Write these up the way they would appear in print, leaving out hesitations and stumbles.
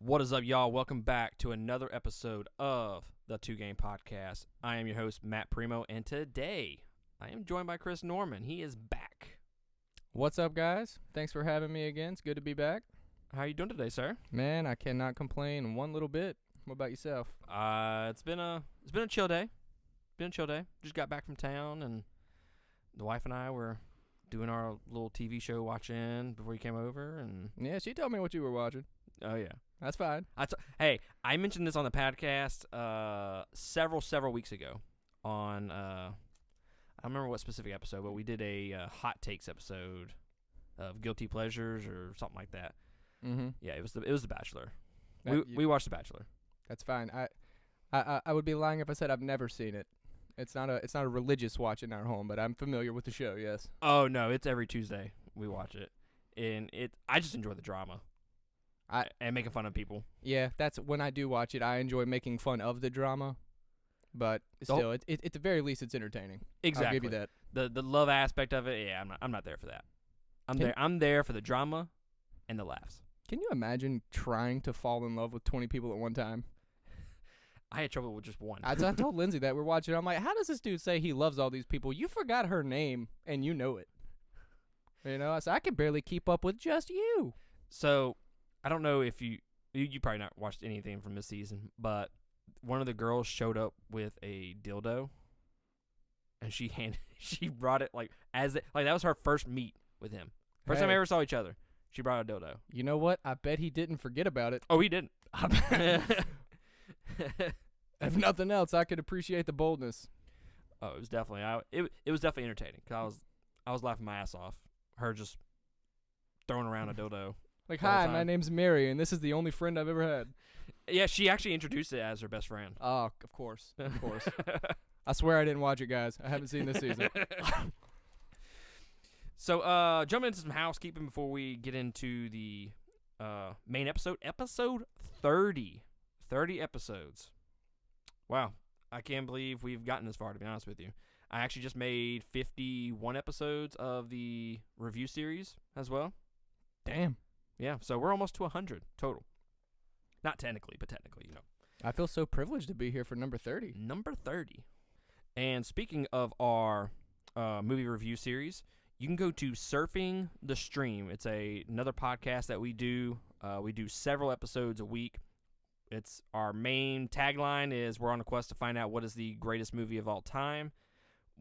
What is up, y'all? Welcome back to another episode of the Two Game Podcast. I am your host, Matt Primo, and today I am joined by Chris Norman. He is back. What's up, guys? Thanks for having me again. It's good to be back. How are you doing today, sir? Man, I cannot complain one little bit. What about yourself? It's been a chill day. Just got back from town, and the wife and I were doing our little TV show watching before you came over. And Yeah, she told me what you were watching. oh yeah, That's fine. hey, I mentioned this on the podcast several weeks ago on I don't remember what specific episode, but we did a hot takes episode of guilty pleasures or something like that. Mm-hmm. Yeah, it was The Bachelor. We watched The Bachelor. That's fine. I would be lying if I said I've never seen it. It's not a religious watch in our home, but I'm familiar with the show. Yes. Oh no, it's every Tuesday we watch it, and I just enjoy the drama. And making fun of people. Yeah, that's when I do watch it. I enjoy making fun of the drama, but still, at the very least, it's entertaining. Exactly. I'll give you that. The love aspect of it, yeah, I'm not there for that. I'm there for the drama and the laughs. Can you imagine trying to fall in love with 20 people at one time? I had trouble with just one. I told Lindsay that we're watching. I'm like, how does this dude say he loves all these people? You forgot her name, and you know it. You know, I said, I can barely keep up with just you. So, I don't know if you probably not watched anything from this season, but one of the girls showed up with a dildo, and she brought it like that was her first meet with him. First time I ever saw each other. She brought a dildo. You know what? I bet he didn't forget about it. Oh, he didn't. If nothing else, I could appreciate the boldness. Oh, it was definitely it was definitely entertaining because I was laughing my ass off. Her just throwing around a dildo. Like, hi, my name's Mary, and this is the only friend I've ever had. Yeah, she actually introduced it as her best friend. Oh, of course. I swear I didn't watch it, guys. I haven't seen this season. So, jumping into some housekeeping before we get into the main episode. Episode 30. 30 episodes. Wow. I can't believe we've gotten this far, to be honest with you. I actually just made 51 episodes of the review series as well. Damn. Yeah, so we're almost to 100 total. Not technically, but technically, you know. I feel so privileged to be here for number 30. Number 30. And speaking of our movie review series, you can go to Surfing the Stream. It's another podcast that we do. We do several episodes a week. It's our main tagline is we're on a quest to find out what is the greatest movie of all time.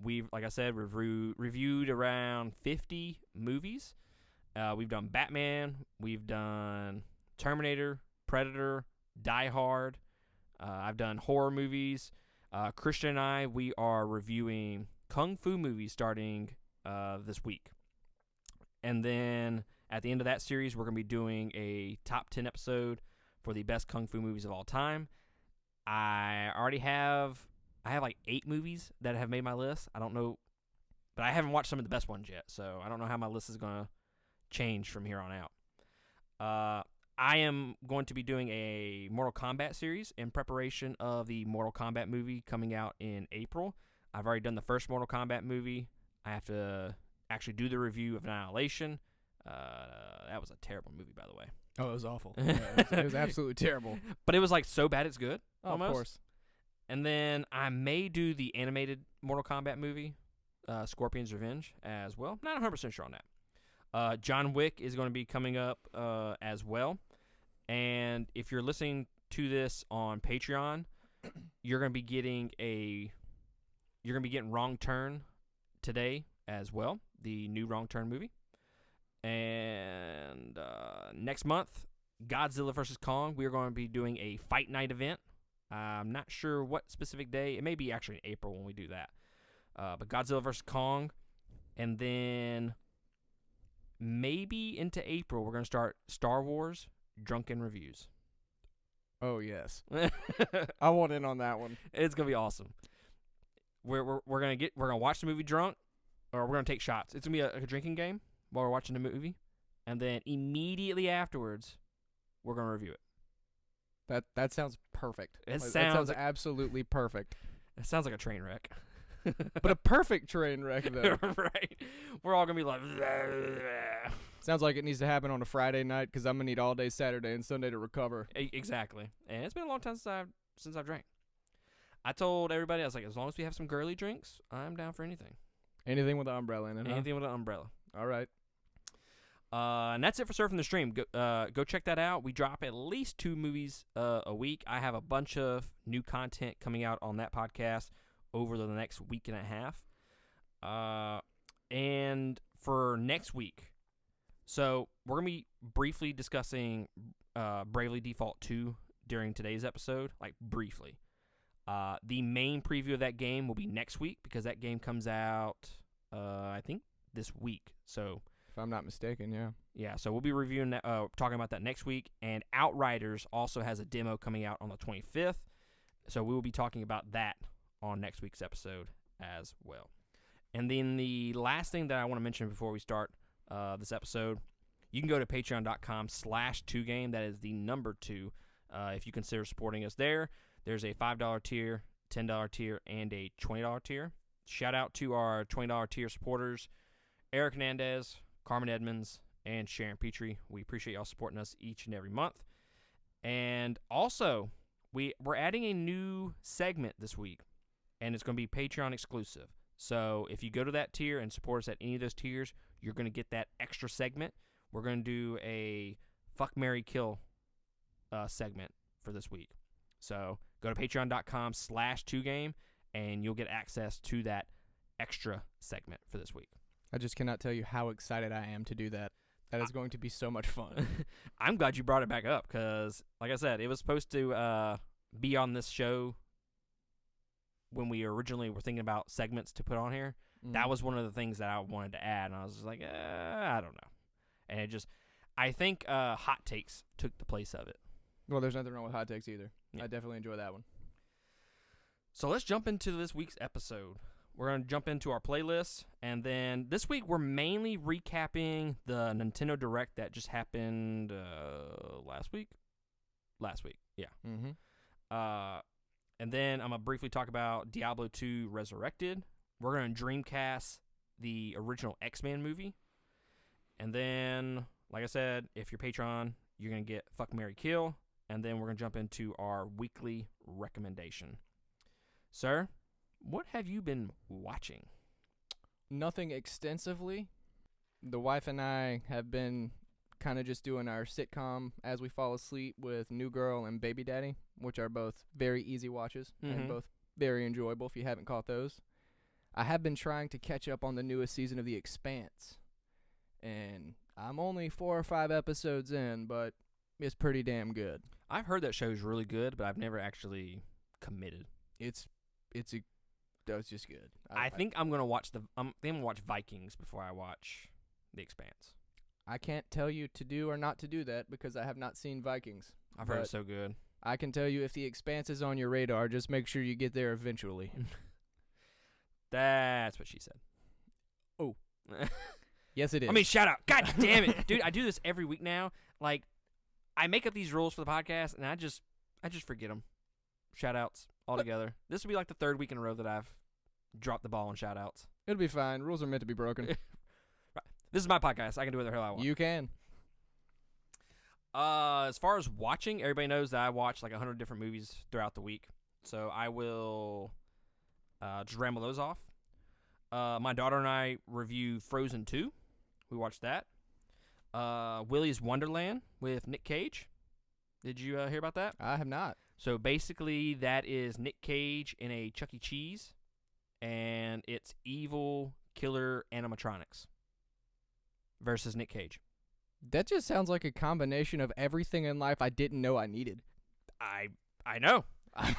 We've, like I said, reviewed around 50 movies. We've done Batman. We've done Terminator, Predator, Die Hard. I've done horror movies. Christian and I, we are reviewing Kung Fu movies starting this week. And then at the end of that series, we're going to be doing a top 10 episode for the best Kung Fu movies of all time. I have like 8 movies that have made my list. I don't know, but I haven't watched some of the best ones yet, so I don't know how my list is going to change from here on out. I am going to be doing a Mortal Kombat series in preparation of the Mortal Kombat movie coming out in April. I've already done the first Mortal Kombat movie. I have to actually do the review of Annihilation. That was a terrible movie, by the way. Oh, it was awful. Yeah, it was absolutely terrible. But it was like so bad it's good. Oh, almost. Of course. And then I may do the animated Mortal Kombat movie, Scorpion's Revenge, as well. Not 100% sure on that. John Wick is going to be coming up as well. And if you're listening to this on Patreon, you're going to be getting Wrong Turn today as well, the new Wrong Turn movie. And next month, Godzilla vs. Kong, we are going to be doing a Fight Night event. I'm not sure what specific day. It may be actually in April when we do that. But Godzilla vs. Kong. And then maybe into April, we're going to start Star Wars Drunken Reviews. Oh, yes. I want in on that one. It's going to be awesome. We're going to watch the movie drunk, or we're going to take shots. It's going to be a drinking game while we're watching the movie. And then immediately afterwards, we're going to review it. That sounds perfect. That sounds absolutely perfect. It sounds like a train wreck. But a perfect train wreck, though. Right. We're all going to be like... Sounds like it needs to happen on a Friday night because I'm going to need all day Saturday and Sunday to recover. Exactly. And it's been a long time since I've drank. I told everybody, I was like, as long as we have some girly drinks, I'm down for anything. Anything with an umbrella in it, Anything with an umbrella. All right. And that's it for Surfing the Stream. Go check that out. We drop at least 2 movies a week. I have a bunch of new content coming out on that podcast over the next week and a half. And for next week, so we're going to be briefly discussing Bravely Default 2 during today's episode, like briefly. The main preview of that game will be next week because that game comes out, I think, this week. So, if I'm not mistaken, yeah. Yeah, so we'll be reviewing that, talking about that next week. And Outriders also has a demo coming out on the 25th. So we will be talking about that on next week's episode as well. And then the last thing that I want to mention before we start this episode, you can go to patreon.com/2game. That is the number 2. If you consider supporting us there, there's a $5 tier, $10 tier, and a $20 tier. Shout out to our $20 tier supporters, Eric Hernandez, Carmen Edmonds, and Sharon Petrie. We appreciate y'all supporting us each and every month. And also, we're adding a new segment this week, and it's going to be Patreon exclusive. So if you go to that tier and support us at any of those tiers, you're going to get that extra segment. We're going to do a Fuck, Marry, Kill segment for this week. So go to patreon.com/2game, and you'll get access to that extra segment for this week. I just cannot tell you how excited I am to do that. That is going to be so much fun. I'm glad you brought it back up because, like I said, it was supposed to be on this show when we originally were thinking about segments to put on here. That was one of the things that I wanted to add, and I was just like, I don't know. And it just, I think Hot Takes took the place of it. Well, there's nothing wrong with Hot Takes either. Yeah. I definitely enjoy that one. So let's jump into this week's episode. We're going to jump into our playlist, and then this week we're mainly recapping the Nintendo Direct that just happened last week. Yeah. Mm-hmm. And then I'm going to briefly talk about Diablo 2 Resurrected. We're going to Dreamcast the original X-Men movie. And then, like I said, if you're Patreon, you're going to get Fuck, Marry, Kill. And then we're going to jump into our weekly recommendation. Sir, what have you been watching? Nothing extensively. The wife and I have been kind of just doing our sitcom as we fall asleep with New Girl and Baby Daddy, which are both very easy watches and both very enjoyable if you haven't caught those. I have been trying to catch up on the newest season of The Expanse, and I'm only 4 or 5 episodes in, but it's pretty damn good. I've heard that show's really good, but I've never actually committed. It's just good. I think I'm gonna watch Vikings before I watch The Expanse. I can't tell you to do or not to do that because I have not seen Vikings. I've heard it's so good. I can tell you if The Expanse is on your radar, just make sure you get there eventually. That's what she said. Oh. Yes, it is. I mean, shout out. God damn it. Dude, I do this every week now. Like, I make up these rules for the podcast, and I just forget them. Shout outs altogether. This will be like the 3rd week in a row that I've dropped the ball on shout outs. It'll be fine. Rules are meant to be broken. Right. This is my podcast. I can do whatever the hell I want. You can. As far as watching, everybody knows that I watch like 100 different movies throughout the week. So I will just ramble those off. My daughter and I review Frozen 2. We watched that. Willy's Wonderland with Nick Cage. Did you hear about that? I have not. So basically, that is Nick Cage in a Chuck E. Cheese, and it's evil killer animatronics versus Nick Cage. That just sounds like a combination of everything in life I didn't know I needed. I know.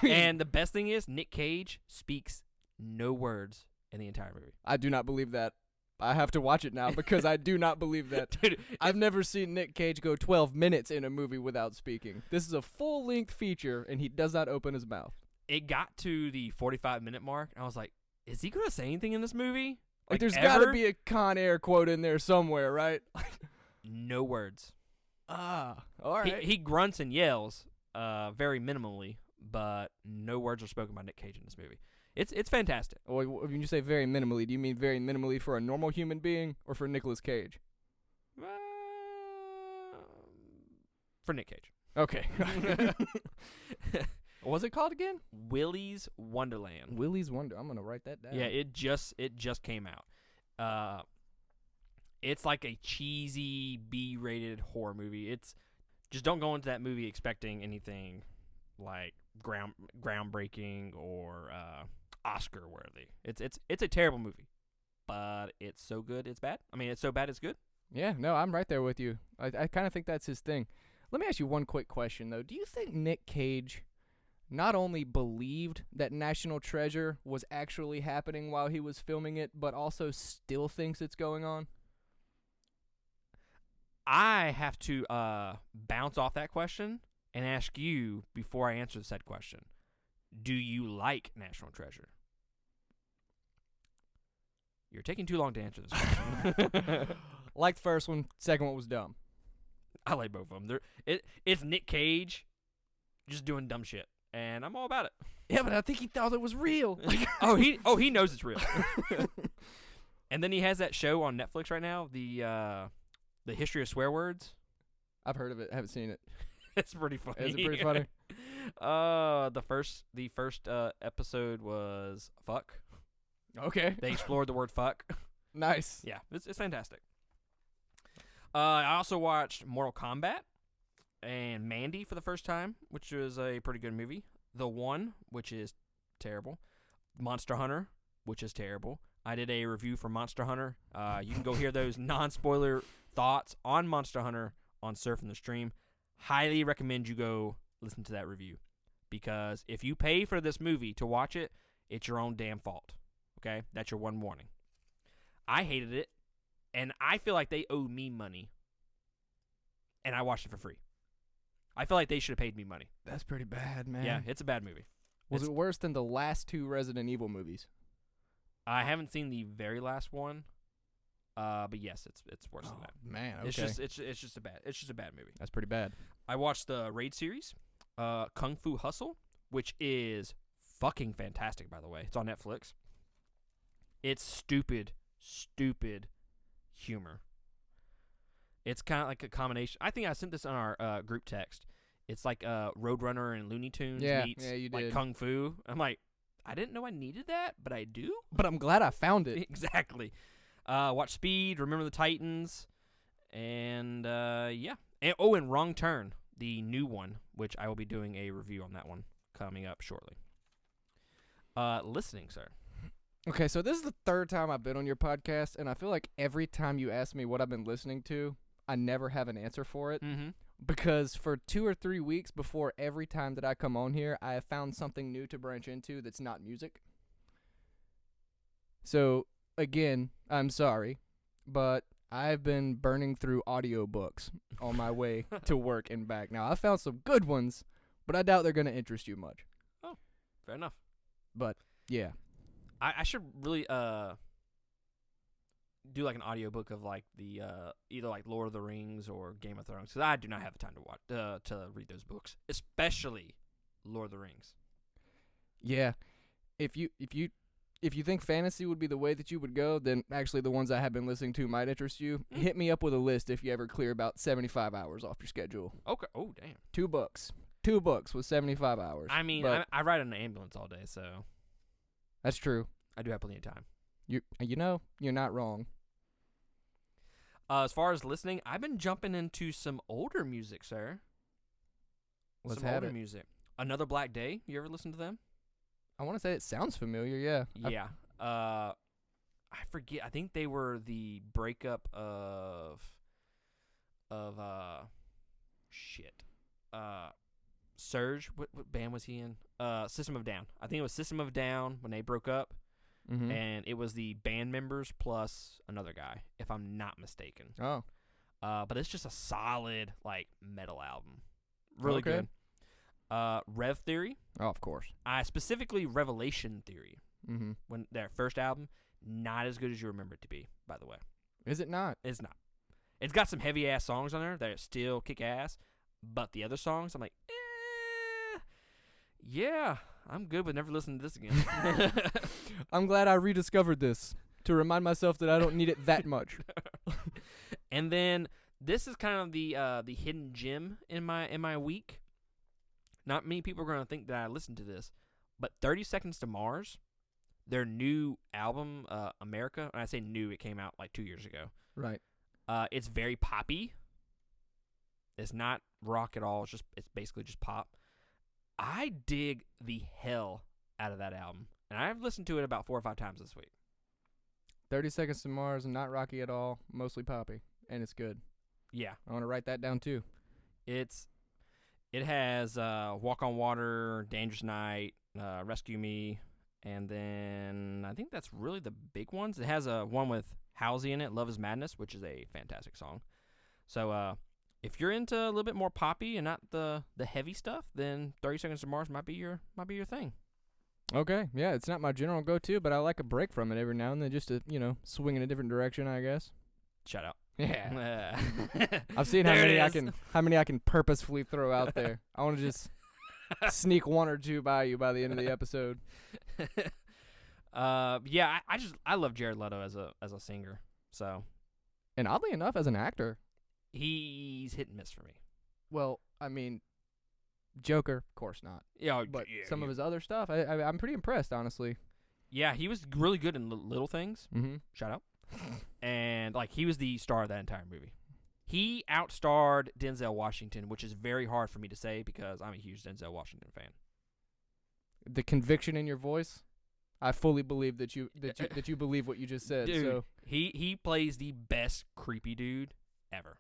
And the best thing is, Nick Cage speaks no words in the entire movie. I do not believe that. I have to watch it now because I do not believe that. Dude, I've never seen Nick Cage go 12 minutes in a movie without speaking. This is a full-length feature, and he does not open his mouth. It got to the 45-minute mark, and I was like, is he going to say anything in this movie? Like there's got to be a Con Air quote in there somewhere, right? No words. All right. He grunts and yells very minimally, but no words are spoken by Nick Cage in this movie. It's fantastic. When you say very minimally, do you mean very minimally for a normal human being or for Nicolas Cage? For Nick Cage. Okay. What was it called again? Willy's Wonderland. Willy's Wonder. I'm gonna write that down. Yeah, it just came out. It's like a cheesy B-rated horror movie. It's just don't go into that movie expecting anything like groundbreaking or Oscar worthy. It's a terrible movie, but it's so good it's bad. I mean, it's so bad it's good. Yeah, no, I'm right there with you. I kind of think that's his thing. Let me ask you one quick question, though. Do you think Nick Cage not only believed that National Treasure was actually happening while he was filming it, but also still thinks it's going on? I have to bounce off that question and ask you before I answer said question. Do you like National Treasure? You're taking too long to answer this question. Like the first one, second one was dumb. I like both of them. It's Nick Cage just doing dumb shit, and I'm all about it. Yeah, but I think he thought it was real. he knows it's real. And then he has that show on Netflix right now, the History of Swear Words. I've heard of it. Haven't seen it. It's pretty funny. Is it pretty funny? The first episode was fuck. Okay. They explored the word fuck. Nice. Yeah, it's fantastic. I also watched Mortal Kombat and Mandy for the first time, which was a pretty good movie. The One, which is terrible. Monster Hunter, which is terrible. I did a review for Monster Hunter. You can go hear those non-spoiler thoughts on Monster Hunter on Surfing the Stream. Highly recommend you go listen to that review, because if you pay for this movie to watch it, it's your own damn fault. Okay? That's your one warning. I hated it, and I feel like they owe me money, and I watched it for free. I feel like they should have paid me money. That's pretty bad, man. Yeah, it's a bad movie. Was it worse than the last two Resident Evil movies? I haven't seen the very last one, but yes, it's worse than that. Man, okay. It's just a bad movie. That's pretty bad. I watched the Raid series, Kung Fu Hustle, which is fucking fantastic, by the way. It's on Netflix. It's stupid humor. It's kind of like a combination. I think I sent this on our group text. It's like Roadrunner and Looney Tunes meets you like did. Kung Fu. I'm like, I didn't know I needed that, but I do. But I'm glad I found it. Exactly. Watch Speed, Remember the Titans, and yeah. And Wrong Turn, the new one, which I will be doing a review on that one coming up shortly. Listening, sir. Okay, so this is the third time I've been on your podcast, and I feel like every time you ask me what I've been listening to, I never have an answer for it. Mm-hmm. Because for 2 or 3 weeks before every time that I come on here, I have found something new to branch into that's not music. So, again, I'm sorry, but I've been burning through audiobooks on my way to work and back. Now, I found some good ones, but I doubt they're going to interest you much. Oh, fair enough. But, yeah. I should really do like an audiobook of like the either like Lord of the Rings or Game of Thrones, because I do not have the time to watch to read those books, especially Lord of the Rings. Yeah. If you think fantasy would be the way that you would go, then actually the ones I have been listening to might interest you. Hit me up with a list if you ever clear about 75 hours off your schedule. Okay. Oh, damn. 2 books. 2 books with 75 hours. I mean, I ride in an ambulance all day, so that's true. I do have plenty of time. You know, you're not wrong. As far as listening, I've been jumping into some older music, sir. Let's some have older it. music. Another Black Day. You ever listen to them? I want to say it sounds familiar, yeah. Yeah. I forget. I think they were the breakup of Surge. What band was he in? System of a Down. I think it was System of a Down when they broke up. Mm-hmm. And it was the band members plus another guy, if I'm not mistaken. Oh. But it's just a solid, like, metal album. Really Okay. good. Rev Theory. Oh, of course. Specifically Revelation Theory. Mm-hmm. When their first album, not as good as you remember it to be, by the way. Is it not? It's not. It's got some heavy-ass songs on there that still kick ass, but the other songs, I'm like, Yeah, I'm good with never listening to this again. I'm glad I rediscovered this to remind myself that I don't need it that much. And then this is kind of the hidden gem in my week. Not many people are going to think that I listened to this, but 30 Seconds to Mars, their new album, America, and I say new, it came out like 2 years ago. Right. It's very poppy. It's not rock at all. It's basically just pop. I dig the hell out of that album, and I've listened to it about 4 or 5 times this week. 30 Seconds to Mars, not rocky at all, mostly poppy, and it's good. Yeah. I want to write that down too. It has Walk on Water, Dangerous Night, Rescue Me, and then I think that's really the big ones. It has a one with Halsey in it, Love is Madness, which is a fantastic song. So if you're into a little bit more poppy and not the heavy stuff, then 30 Seconds to Mars might be your thing. Okay, yeah, it's not my general go-to, but I like a break from it every now and then just to, swing in a different direction, I guess. Shout out. Yeah. I've seen how many I can purposefully throw out there. I want to just sneak one or two by you by the end of the episode. Yeah, I love Jared Leto as a singer. So, and oddly enough, as an actor, he's hit and miss for me. Well, I mean, Joker, of course not. Yeah, but some of his other stuff, I'm pretty impressed, honestly. Yeah, he was really good in Little Things. Mm-hmm. Shout out. And he was the star of that entire movie. He outstarred Denzel Washington, which is very hard for me to say because I'm a huge Denzel Washington fan. The conviction in your voice, I fully believe that you believe what you just said. Dude, so he plays the best creepy dude ever.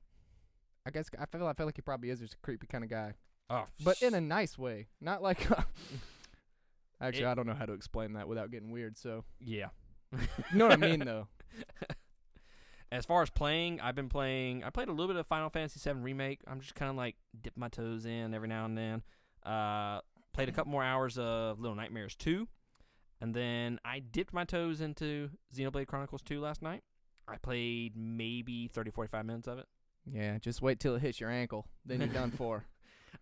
I guess I feel like he probably is just a creepy kind of guy. Oh, but in a nice way, not like. Actually, I don't know how to explain that without getting weird. So yeah, you know what I mean, though. As far as playing, I played a little bit of Final Fantasy VII Remake. I'm just kind of dipping my toes in every now and then. Played a couple more hours of Little Nightmares 2. And then I dipped my toes into Xenoblade Chronicles 2 last night. I played maybe 30, 45 minutes of it. Yeah, just wait till it hits your ankle. Then you're done for.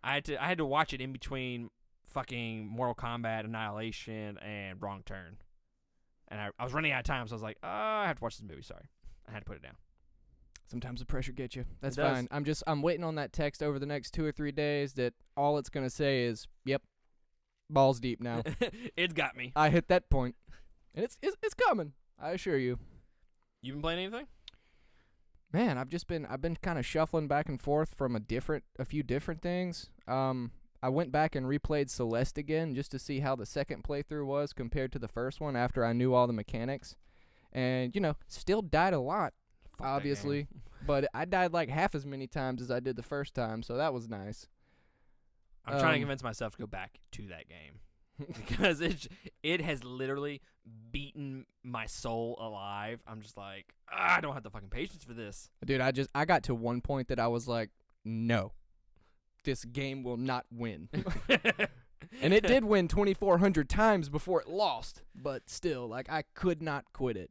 I had to watch it in between fucking Mortal Kombat, Annihilation, and Wrong Turn. And I was running out of time, so I was like, I have to watch this movie, sorry. I had to put it down. Sometimes the pressure gets you. That's fine. I'm waiting on that text over the next 2 or 3 days that all it's going to say is, yep, balls deep now. It's got me. I hit that point. And it's coming, I assure you. You been playing anything? Man, I've been kind of shuffling back and forth from a few different things. I went back and replayed Celeste again just to see how the second playthrough was compared to the first one after I knew all the mechanics. And, still died a lot, obviously. But I died like half as many times as I did the first time, so that was nice. I'm trying to convince myself to go back to that game. Because it has literally beaten my soul alive. I'm just like, I don't have the fucking patience for this. Dude, I got to one point that I was like, no, this game will not win. And it did win 2,400 times before it lost, but still, I could not quit it.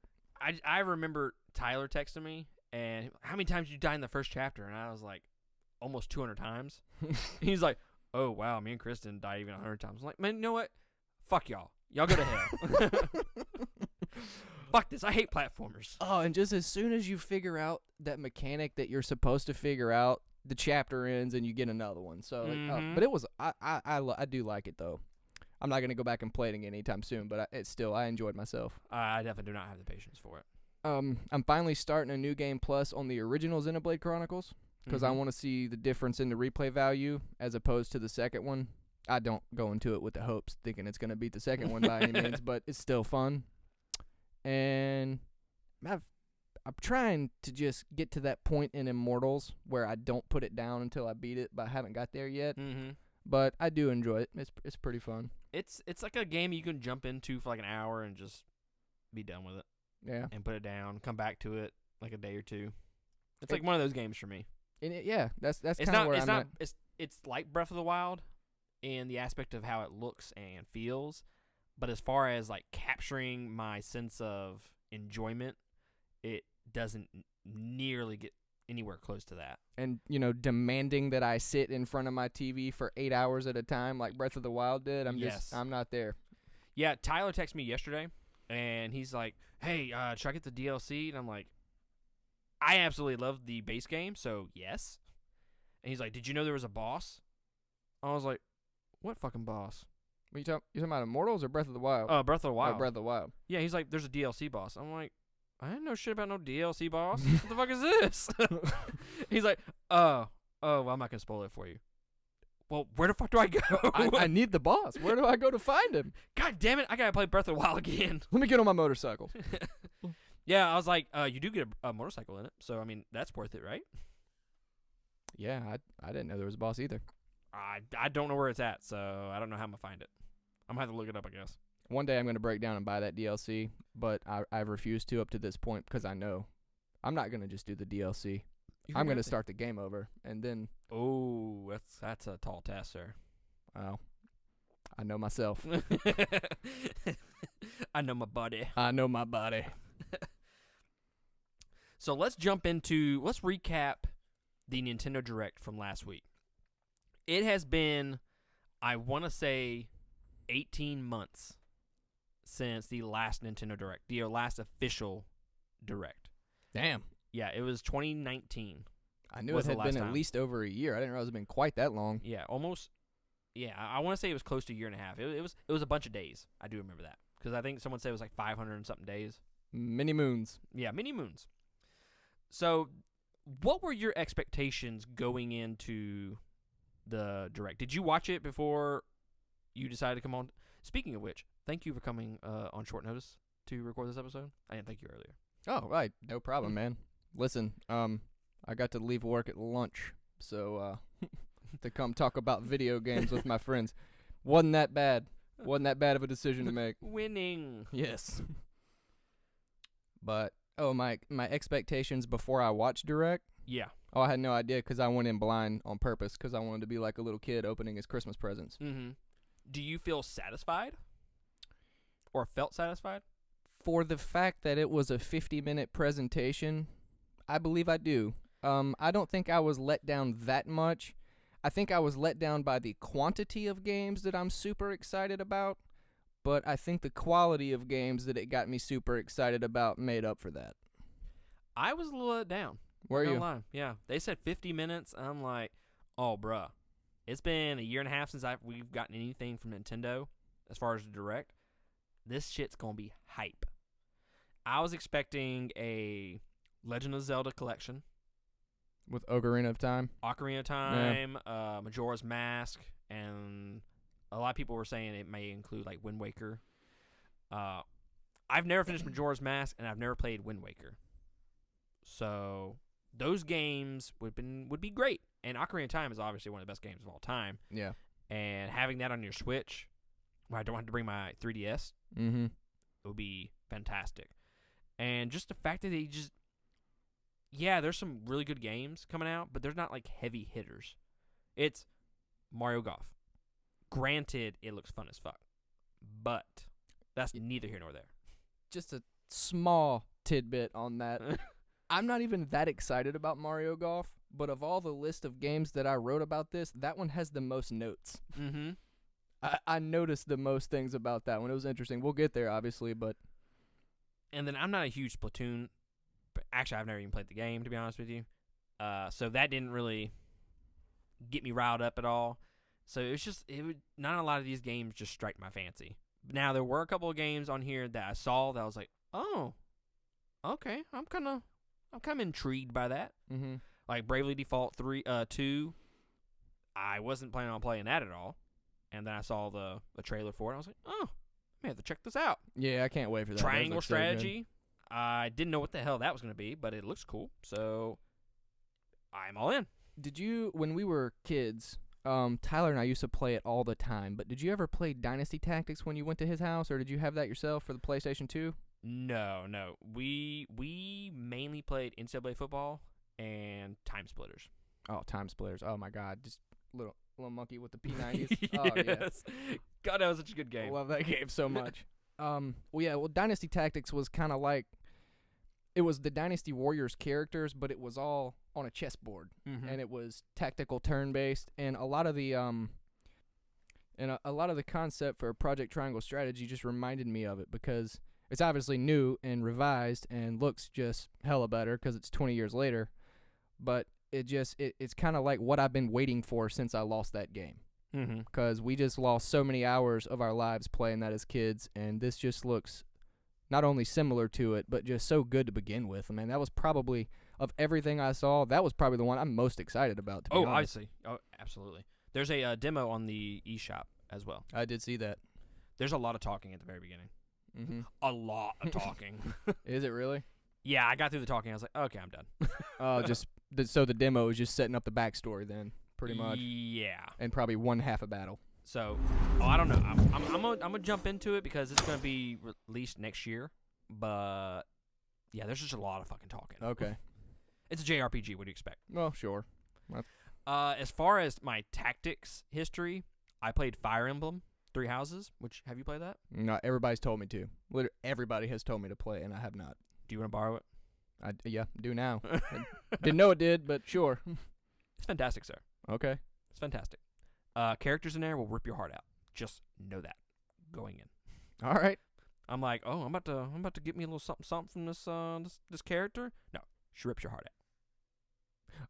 I remember Tyler texting me, and how many times did you die in the first chapter? And I was like, almost 200 times. He's like, oh, wow, me and Kristen died even 100 times. I'm like, man, you know what? Fuck y'all. Y'all go to hell. Fuck this. I hate platformers. Oh, and just as soon as you figure out that mechanic that you're supposed to figure out, the chapter ends and you get another one. So, but it was I do like it though. I'm not gonna go back and play it again anytime soon, but I enjoyed myself. I definitely do not have the patience for it. I'm finally starting a new game plus on the original Xenoblade Chronicles because I want to see the difference in the replay value as opposed to the second one. I don't go into it with the hopes thinking it's gonna beat the second one by any means, but it's still fun. And I'm trying to just get to that point in Immortals where I don't put it down until I beat it, but I haven't got there yet. Mm-hmm. But I do enjoy it. It's pretty fun. It's like a game you can jump into for like an hour and just be done with it. Yeah. And put it down, come back to it like a day or two. It's like one of those games for me. And that's kind of where I'm at. It's like Breath of the Wild in the aspect of how it looks and feels, but as far as like capturing my sense of enjoyment, it doesn't nearly get anywhere close to that. And, demanding that I sit in front of my TV for 8 hours at a time like Breath of the Wild did. I'm not there. Yeah, Tyler texted me yesterday, and he's like, hey, should I get the DLC? And I'm like, I absolutely love the base game, so yes. And he's like, did you know there was a boss? I was like, what fucking boss? You talking about Immortals or Breath of the Wild? Breath of the Wild. Oh, Breath of the Wild. Yeah, he's like, there's a DLC boss. I'm like, I didn't know shit about no DLC boss. What the fuck is this? He's like, well, I'm not going to spoil it for you. Well, where the fuck do I go? I need the boss. Where do I go to find him? God damn it, I got to play Breath of the Wild again. Let me get on my motorcycle. Yeah, I was like, you do get a motorcycle in it, so, I mean, that's worth it, right? Yeah, I didn't know there was a boss either. I don't know where it's at, so I don't know how I'm going to find it. I'm going to have to look it up, I guess. One day I'm going to break down and buy that DLC, but I've refused to up to this point because I know I'm not going to just do the DLC. I'm going to start the game over, and then... Oh, that's a tall task, sir. Well, I know myself. I know my body. I know my body. So let's recap the Nintendo Direct from last week. It has been, I want to say, 18 months since the last Nintendo Direct, the last official Direct. Damn. Yeah, it was 2019. I knew it had been at least over a year. I didn't realize it had been quite that long. Yeah, almost. Yeah, I want to say it was close to a year and a half. It was a bunch of days. I do remember that because I think someone said it was like 500 and something days. Mini moons. Yeah, mini moons. So, what were your expectations going into the Direct? Did you watch it before you decided to come on? Speaking of which, thank you for coming on short notice to record this episode. I didn't thank you earlier. Oh, right. No problem, man. Listen, I got to leave work at lunch, so to come talk about video games with my friends. Wasn't that bad. Wasn't that bad of a decision to make. Winning. Yes. But, my expectations before I watched Direct? Yeah. Oh, I had no idea because I went in blind on purpose because I wanted to be like a little kid opening his Christmas presents. Mm-hmm. Do you feel satisfied? Or felt satisfied? For the fact that it was a 50-minute presentation, I believe I do. I don't think I was let down that much. I think I was let down by the quantity of games that I'm super excited about, but I think the quality of games that it got me super excited about made up for that. I was a little let down. Were you? Lie. Yeah. They said 50 minutes. I'm like, oh, bruh. It's been a year and a half since we've gotten anything from Nintendo as far as the Direct. This shit's going to be hype. I was expecting a Legend of Zelda collection. With Ocarina of Time? Ocarina of Time, Majora's Mask, and a lot of people were saying it may include like Wind Waker. I've never finished Majora's Mask, and I've never played Wind Waker. So those games would be great. And Ocarina of Time is obviously one of the best games of all time. Yeah. And having that on your Switch, where I don't have to bring my 3DS, it would be fantastic. And just the fact that there's some really good games coming out, but there's not like heavy hitters. It's Mario Golf. Granted, it looks fun as fuck, but that's neither here nor there. Just a small tidbit on that. I'm not even that excited about Mario Golf, but of all the list of games that I wrote about this, that one has the most notes. Mm-hmm. I noticed the most things about that one. It was interesting. We'll get there, obviously, but... And then I'm not a huge Splatoon... Actually, I've never even played the game, to be honest with you. So that didn't really get me riled up at all. So not a lot of these games just strike my fancy. Now, there were a couple of games on here that I saw that I was like, oh, okay, I'm kind of intrigued by that. Mm-hmm. Like Bravely Default 2, I wasn't planning on playing that at all. And then I saw the trailer for it. I was like, oh, I may have to check this out. Yeah, I can't wait for that. Triangle strategy. I didn't know what the hell that was going to be, but it looks cool. So I'm all in. Did you, when we were kids, Tyler and I used to play it all the time, but did you ever play Dynasty Tactics when you went to his house, or did you have that yourself for the PlayStation 2? No. We mainly played NCAA football and Time Splitters. Oh, Time Splitters. Oh, my God. Just little monkey with the P90s. Yes. Oh, yeah. God, that was such a good game. I love that game so much. Well, Dynasty Tactics was kind of like, it was the Dynasty Warriors characters, but it was all on a chessboard, and it was tactical turn-based, and a lot of the concept for Project Triangle Strategy just reminded me of it because it's obviously new and revised and looks just hella better because it's 20 years later, but it's kind of like what I've been waiting for since I lost that game. Because we just lost so many hours of our lives playing that as kids, and this just looks not only similar to it, but just so good to begin with. I mean, that was probably, of everything I saw, that was probably the one I'm most excited about, to be honest. I see. Oh, absolutely. There's a demo on the eShop as well. I did see that. There's a lot of talking at the very beginning. A lot of talking. Is it really? Yeah, I got through the talking. I was like, okay, I'm done. So the demo is just setting up the backstory then, pretty much. Yeah. And probably one half a battle. So, I don't know. I'm gonna jump into it because it's gonna be released next year. But yeah, there's just a lot of fucking talking. Okay. It's a JRPG. What do you expect? Well, sure. As far as my tactics history, I played Fire Emblem Three Houses. Which, have you played that? No, everybody's told me to. Literally, everybody has told me to play, and I have not. Do you want to borrow it? Yeah, do now. Didn't know it did, but sure. It's fantastic, sir. Okay. It's fantastic. Characters in there will rip your heart out. Just know that going in. All right. I'm like, oh, I'm about to get me a little something from this character. No, she rips your heart out.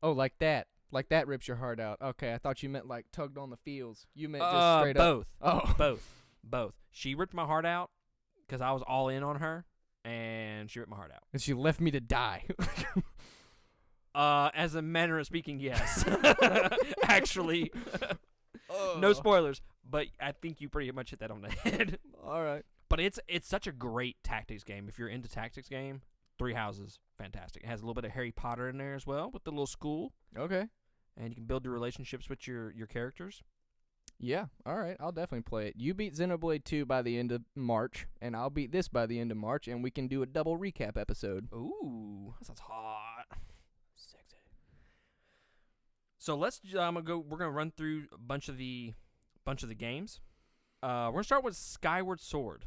Oh, like that. Like that rips your heart out. Okay, I thought you meant like tugged on the feels. You meant just straight both. up. Oh, both. She ripped my heart out because I was all in on her, and she ripped my heart out. And she left me to die. As a manner of speaking, yes. Actually, no spoilers, but I think you pretty much hit that on the head. All right. But it's such a great tactics game. If you're into tactics game, Three Houses, fantastic. It has a little bit of Harry Potter in there as well with the little school. Okay. And you can build your relationships with your characters. Yeah, all right. I'll definitely play it. You beat Xenoblade 2 by the end of March, and I'll beat this by the end of March, and we can do a double recap episode. Ooh, that sounds hot. Sexy. So let's we're gonna run through a bunch of the games. We're gonna start with Skyward Sword,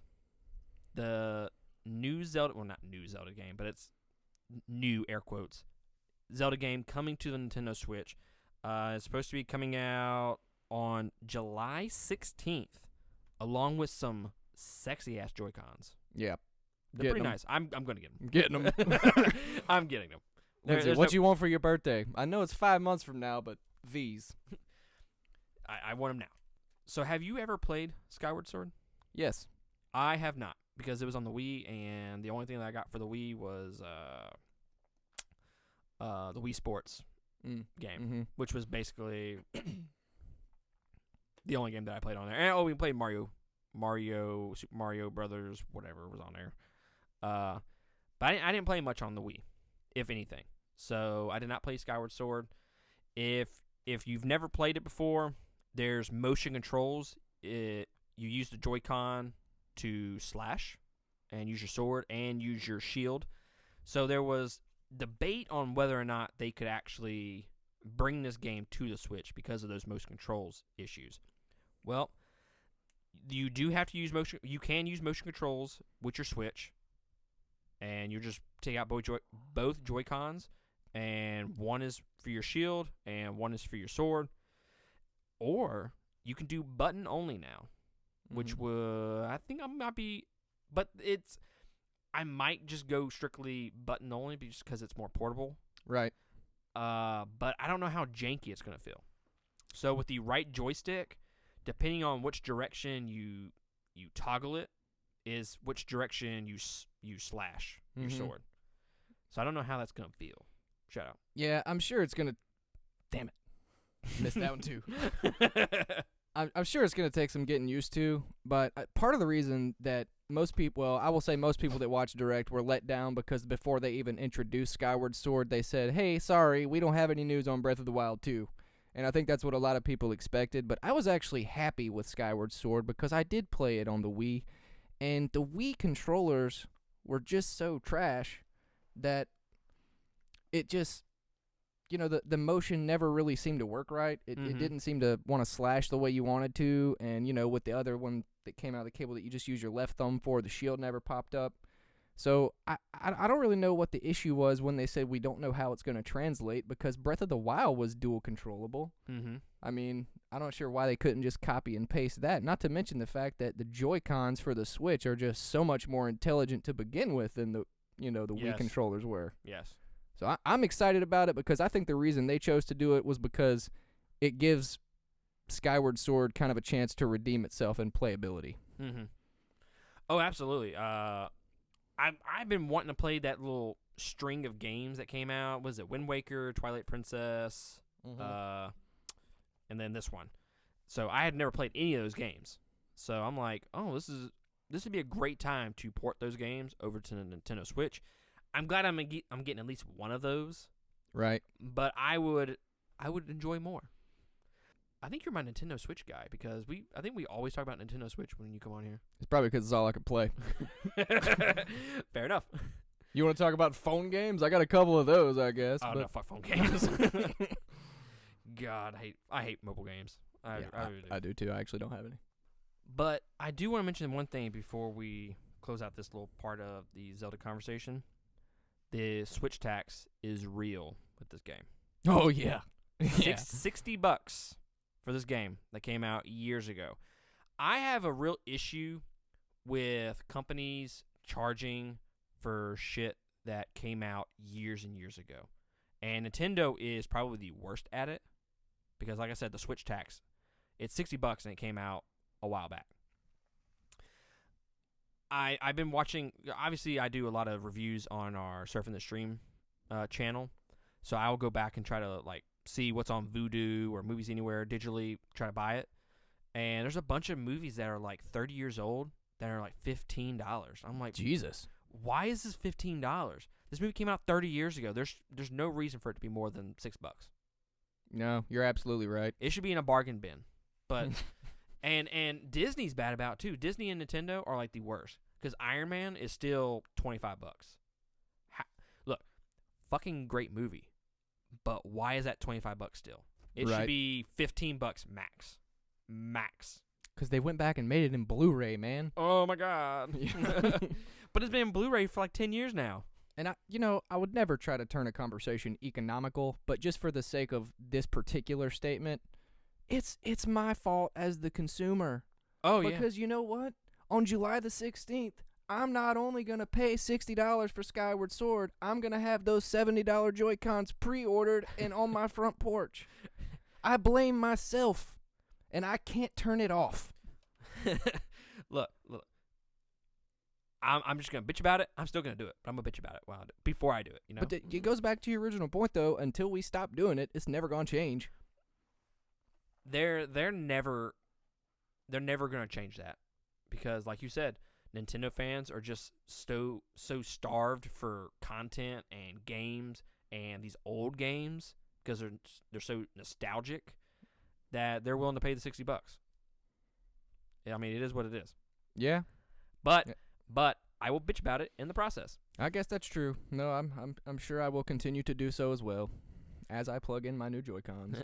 the new Zelda. Well, not new Zelda game, but it's new air quotes Zelda game coming to the Nintendo Switch. It's supposed to be coming out on July 16th, along with some sexy ass Joy-Cons. Yeah, they're pretty nice. I'm gonna get them. Getting them. I'm getting them. Lindsay, what you want for your birthday? I know it's 5 months from now, but these. I want them now. So have you ever played Skyward Sword? Yes. I have not, because it was on the Wii, and the only thing that I got for the Wii was the Wii Sports game, which was basically the only game that I played on there. And we played Mario, Super Mario Brothers, whatever was on there. But I didn't play much on the Wii, if anything. So I did not play Skyward Sword. If you've never played it before, there's motion controls. You use the Joy-Con to slash and use your sword and use your shield. So there was debate on whether or not they could actually bring this game to the Switch because of those motion controls issues. Well, you do have to use motion. You can use motion controls with your Switch, and you just take out both Joy-Cons, and one is for your shield and one is for your sword. Or you can do button only now, which I think I might be, but I might just go strictly button only just because it's more portable. Right. But I don't know how janky it's going to feel. So with the right joystick, depending on which direction you toggle it, is which direction you slash your sword. So I don't know how that's going to feel. Shut up. Yeah, I'm sure it's going to... Damn it. Missed that one too. I'm sure it's going to take some getting used to, but part of the reason that most people, well, I will say most people that watch Direct were let down because before they even introduced Skyward Sword, they said, hey, sorry, we don't have any news on Breath of the Wild 2. And I think that's what a lot of people expected, but I was actually happy with Skyward Sword because I did play it on the Wii, and the Wii controllers were just so trash that it just... the motion never really seemed to work right. It didn't seem to want to slash the way you wanted to. And, with the other one that came out of the cable that you just use your left thumb for, the shield never popped up. So I don't really know what the issue was when they said we don't know how it's going to translate, because Breath of the Wild was dual controllable. Mm-hmm. I mean, I'm not sure why they couldn't just copy and paste that. Not to mention the fact that the Joy-Cons for the Switch are just so much more intelligent to begin with than the Wii controllers were. Yes. So I'm excited about it, because I think the reason they chose to do it was because it gives Skyward Sword kind of a chance to redeem itself in playability. Mm-hmm. Oh, absolutely. I've been wanting to play that little string of games that came out. Was it Wind Waker, Twilight Princess, and then this one. So I had never played any of those games. So I'm like, oh, this would be a great time to port those games over to the Nintendo Switch. I'm glad I'm getting at least one of those. Right. But I would enjoy more. I think you're my Nintendo Switch guy, because I think we always talk about Nintendo Switch when you come on here. It's probably because it's all I could play. Fair enough. You want to talk about phone games? I got a couple of those, I guess. Oh, no, fuck phone games. God, I hate mobile games. I really do. I do too. I actually don't have any. But I do want to mention one thing before we close out this little part of the Zelda conversation. The Switch tax is real with this game. Oh, yeah. $60 for this game that came out years ago. I have a real issue with companies charging for shit that came out years and years ago. And Nintendo is probably the worst at it, because like I said, the Switch tax, it's $60 and it came out a while back. I've been watching, obviously I do a lot of reviews on our Surfing the Stream channel, so I will go back and try to see what's on Vudu or Movies Anywhere digitally, try to buy it. And there's a bunch of movies that are 30 years old that are $15. I'm like, Jesus. Why is this $15? This movie came out 30 years ago. There's no reason for it to be more than $6. No, you're absolutely right. It should be in a bargain bin. But and Disney's bad about it too. Disney and Nintendo are the worst, because Iron Man is still $25. Look, fucking great movie. But why is that $25 still? It should be $15 max. Because they went back and made it in Blu-ray, man. Oh my God. But it's been in Blu-ray for 10 years now. And I would never try to turn a conversation economical, but just for the sake of this particular statement, it's my fault as the consumer. Oh, yeah. Because you know what? On July the 16th, I'm not only going to pay $60 for Skyward Sword, I'm going to have those $70 Joy-Cons pre-ordered and on my front porch. I blame myself, and I can't turn it off. Look. I'm just going to bitch about it. I'm still going to do it, but I'm going to bitch about it before I do it, But it goes back to your original point, though. Until we stop doing it, it's never going to change. They're never going to change that, because like you said, Nintendo fans are just so starved for content and games and these old games, because they're so nostalgic, that they're willing to pay the $60. I mean, it is what it is. Yeah. But I will bitch about it in the process. I guess that's true. No, I'm sure I will continue to do so as well, as I plug in my new Joy-Cons.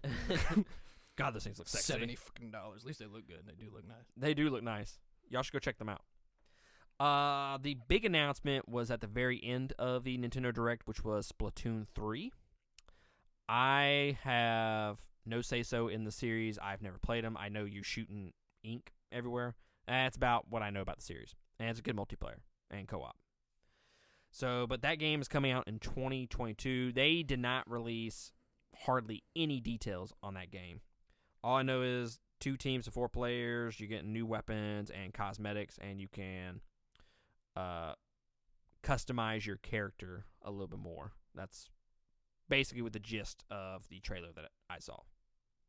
God, those things look sexy. $70 fucking dollars. At least they look good. And they do look nice. They do look nice. Y'all should go check them out. The big announcement was at the very end of the Nintendo Direct, which was Splatoon 3. I have no say-so in the series. I've never played them. I know you shooting ink everywhere. That's about what I know about the series. And it's a good multiplayer and co-op. So, but that game is coming out in 2022. They did not release hardly any details on that game. All I know is 2 teams of 4 players. You get new weapons and cosmetics, and you can customize your character a little bit more. That's basically what the gist of the trailer that I saw.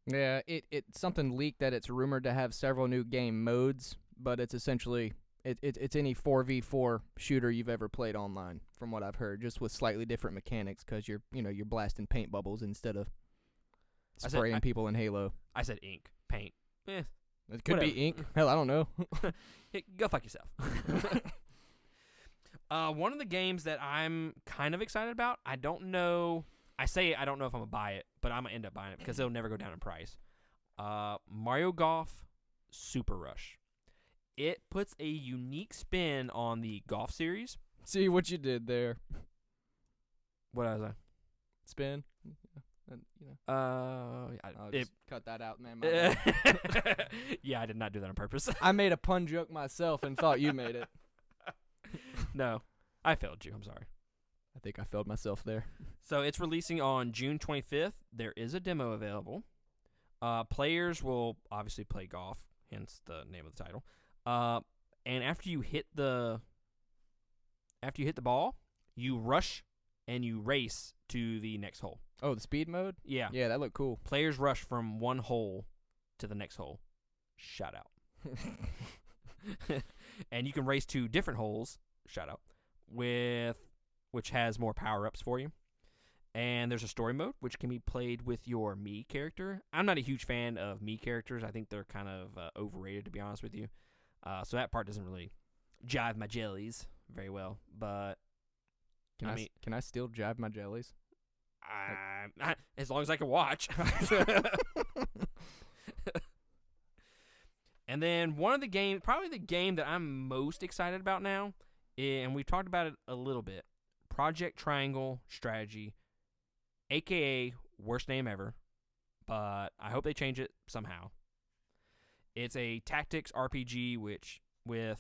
Yeah, it's something leaked that it's rumored to have several new game modes, but it's essentially it's any 4v4 shooter you've ever played online, from what I've heard, just with slightly different mechanics, because you're blasting paint bubbles instead of spraying people in Halo. I said ink, paint. It could be ink. Hell, I don't know. Go fuck yourself. One of the games that I'm kind of excited about, I don't know. I say I don't know if I'm going to buy it, but I'm going to end up buying it because it'll never go down in price. Mario Golf Super Rush. It puts a unique spin on the golf series. See what you did there. What was I? Spin. And, I'll just cut that out, man. My bad. Yeah, I did not do that on purpose. I made a pun joke myself and thought you made it. No, I failed you. I'm sorry. I think I failed myself there. So it's releasing on June 25th. There is a demo available. Players will obviously play golf, hence the name of the title. And after you hit the ball, you rush and you race to the next hole. Oh, the speed mode? Yeah. Yeah, that looked cool. Players rush from one hole to the next hole. Shout out. And you can race to different holes. Shout out. Which has more power-ups for you. And there's a story mode, which can be played with your Mii character. I'm not a huge fan of Mii characters. I think they're kind of overrated, to be honest with you. So that part doesn't really jive my jellies very well. But Can I still jive my jellies? As long as I can watch. And then probably the game that I'm most excited about now, and we've talked about it a little bit, Project Triangle Strategy, a.k.a. worst name ever, but I hope they change it somehow. It's a tactics RPG with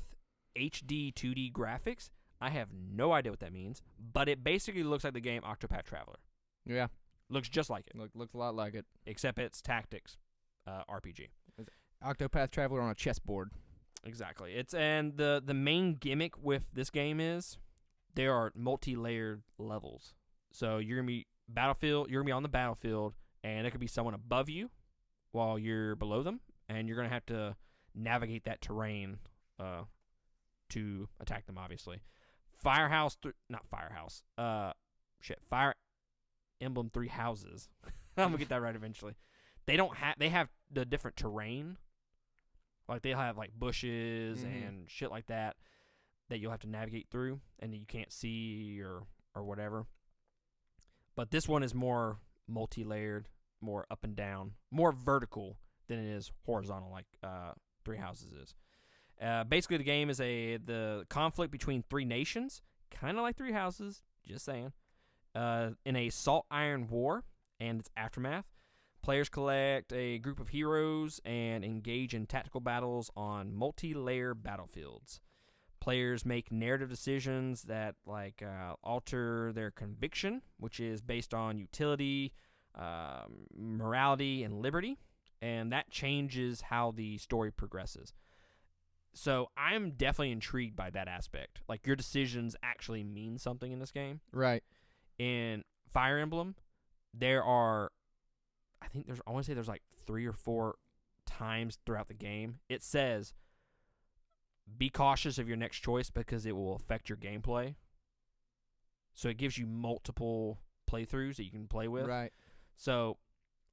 HD 2D graphics. I have no idea what that means, but it basically looks like the game Octopath Traveler. Yeah. Looks just like it. Looks a lot like it. Except it's tactics RPG. Octopath Traveler on a chessboard. Exactly. And the main gimmick with this game is there are multi-layered levels. So you're gonna be on the battlefield, and there could be someone above you while you're below them, and you're gonna have to navigate that terrain to attack them. Obviously, Fire Emblem Three Houses. I'm gonna get that right eventually. They have the different terrain. Like they'll have like bushes and shit like that you'll have to navigate through and you can't see or whatever. But this one is more multi-layered, more up and down, more vertical than it is horizontal like Three Houses is. Basically, the game is the conflict between three nations, kind of like Three Houses, just saying, in a Salt Iron War and its aftermath. Players collect a group of heroes and engage in tactical battles on multi-layer battlefields. Players make narrative decisions that alter their conviction, which is based on utility, morality, and liberty, and that changes how the story progresses. So I'm definitely intrigued by that aspect. Like, your decisions actually mean something in this game. Right. In Fire Emblem, I want to say there's like 3 or 4 times throughout the game it says, be cautious of your next choice because it will affect your gameplay. So it gives you multiple playthroughs that you can play with. Right. So,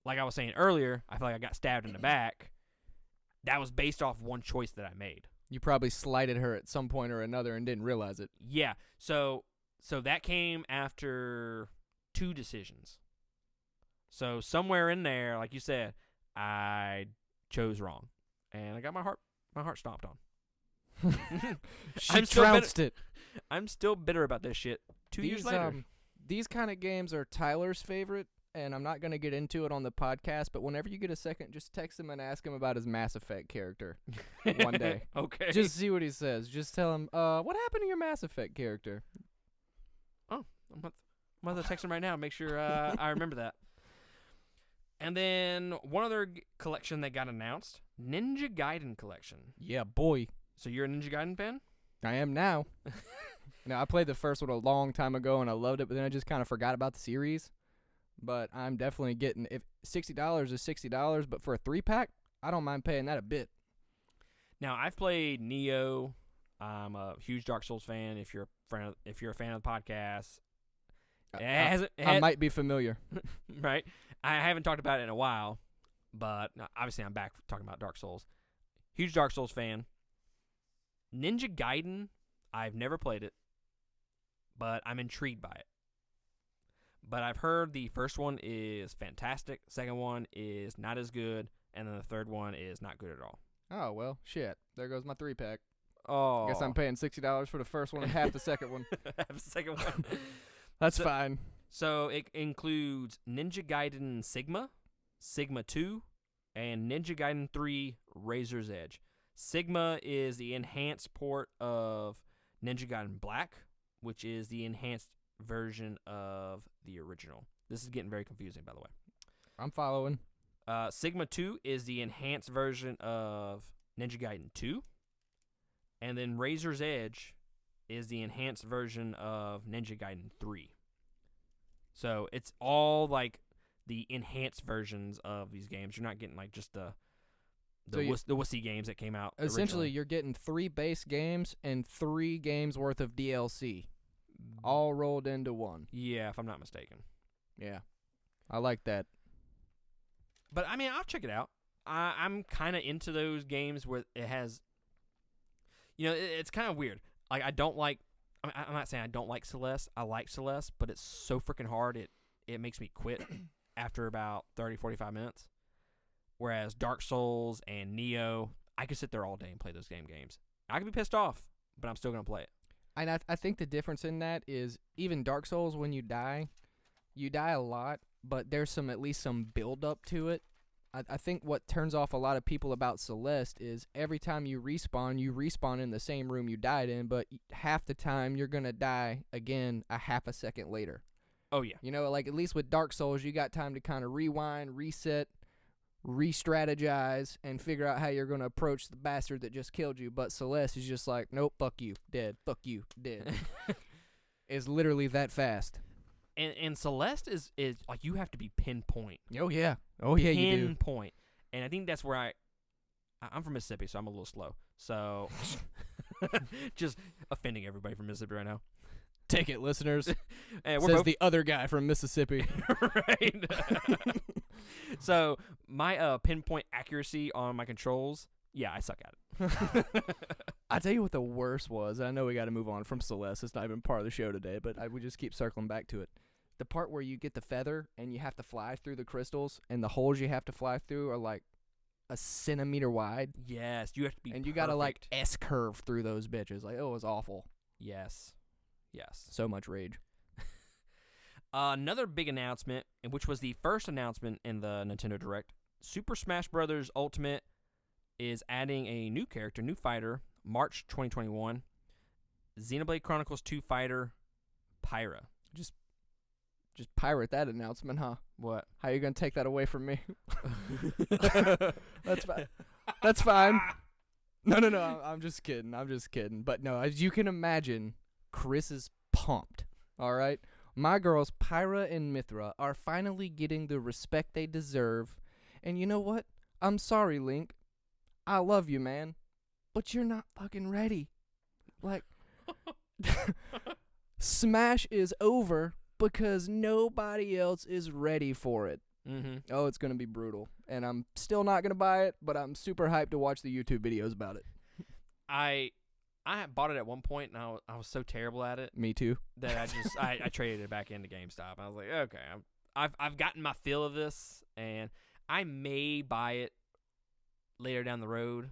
like I was saying earlier, I feel like I got stabbed in the back. That was based off one choice that I made. You probably slighted her at some point or another and didn't realize it. Yeah. So that came after 2 decisions. So somewhere in there, like you said, I chose wrong, and I got my heart stomped on. She trounced it. I'm still bitter about this shit 2 years later. These kind of games are Tyler's favorite, and I'm not going to get into it on the podcast, but whenever you get a second, just text him and ask him about his Mass Effect character one day. Okay. Just see what he says. Just tell him, what happened to your Mass Effect character? Oh, I'm about to text him right now. Make sure I remember that. And then one other collection that got announced, Ninja Gaiden collection. Yeah, boy. So you're a Ninja Gaiden fan? I am now. Now, I played the first one a long time ago, and I loved it, but then I just kind of forgot about the series. But I'm definitely getting, if $60 is $60, but for a 3-pack, I don't mind paying that a bit. Now, I've played Neo. I'm a huge Dark Souls fan. If you're a fan of the podcast, I might be familiar. Right? I haven't talked about it in a while, but obviously I'm back talking about Dark Souls. Huge Dark Souls fan. Ninja Gaiden, I've never played it, but I'm intrigued by it. But I've heard the first one is fantastic, second one is not as good, and then the third one is not good at all. Oh, well, shit. There goes my 3-pack. Oh. Guess I'm paying $60 for the first one and half the second one. Half the second one. That's fine. So it includes Ninja Gaiden Sigma, Sigma 2, and Ninja Gaiden 3 Razor's Edge. Sigma is the enhanced port of Ninja Gaiden Black, which is the enhanced version of the original. This is getting very confusing, by the way. I'm following. Sigma 2 is the enhanced version of Ninja Gaiden 2. And then Razor's Edge is the enhanced version of Ninja Gaiden 3. So it's all like the enhanced versions of these games. You're not getting like just the wussy games that came out Essentially, originally. you're getting 3 base games and 3 games worth of DLC, all rolled into one. Yeah, if I'm not mistaken. Yeah, I like that. But I mean, I'll check it out. I'm kind of into those games where it has, it's kind of weird. Like I don't like. I'm not saying I don't like Celeste. I like Celeste, but it's so freaking hard. It makes me quit after about 30, 45 minutes. Whereas Dark Souls and Neo, I could sit there all day and play those games. I could be pissed off, but I'm still going to play it. And I think the difference in that is even Dark Souls, when you die a lot, but there's at least some build up to it. I think what turns off a lot of people about Celeste is every time you respawn in the same room you died in, but half the time you're going to die again a half a second later. Oh, yeah. Like at least with Dark Souls, you got time to kind of rewind, reset, re-strategize, and figure out how you're going to approach the bastard that just killed you. But Celeste is just like, nope, fuck you, dead, fuck you, dead. It's literally that fast. And Celeste is like you have to be pinpoint. Oh, yeah. Oh, yeah, you do. Pinpoint. And I think that's where I'm from Mississippi, so I'm a little slow. So just offending everybody from Mississippi right now. Take it, listeners. And Says the other guy from Mississippi. Right. So my pinpoint accuracy on my controls, yeah, I suck at it. I tell you what the worst was. I know we got to move on from Celeste. It's not even part of the show today, but we just keep circling back to it. The part where you get the feather and you have to fly through the crystals, and the holes you have to fly through are like a centimeter wide. Yes, you have to be and you got to like S-curve through those bitches. Like, it was awful. Yes. So much rage. Another big announcement, which was the first announcement in the Nintendo Direct, Super Smash Bros. Ultimate is adding a new character, new fighter, March 2021. Xenoblade Chronicles 2 fighter, Pyra. Just pirate that announcement, huh? What? How you gonna take that away from me? That's fine. That's fine. No. I'm just kidding. But no, as you can imagine, Chris is pumped. All right, my girls Pyra and Mithra are finally getting the respect they deserve. And you know what? I'm sorry, Link. I love you, man, but you're not fucking ready. Like, Smash is over because nobody else is ready for it. Mm-hmm. Oh, it's going to be brutal. And I'm still not going to buy it, but I'm super hyped to watch the YouTube videos about it. I bought it at one point, and I was so terrible at it. Me too. That I traded it back into GameStop. I was like, okay, I've gotten my fill of this, and I may buy it later down the road,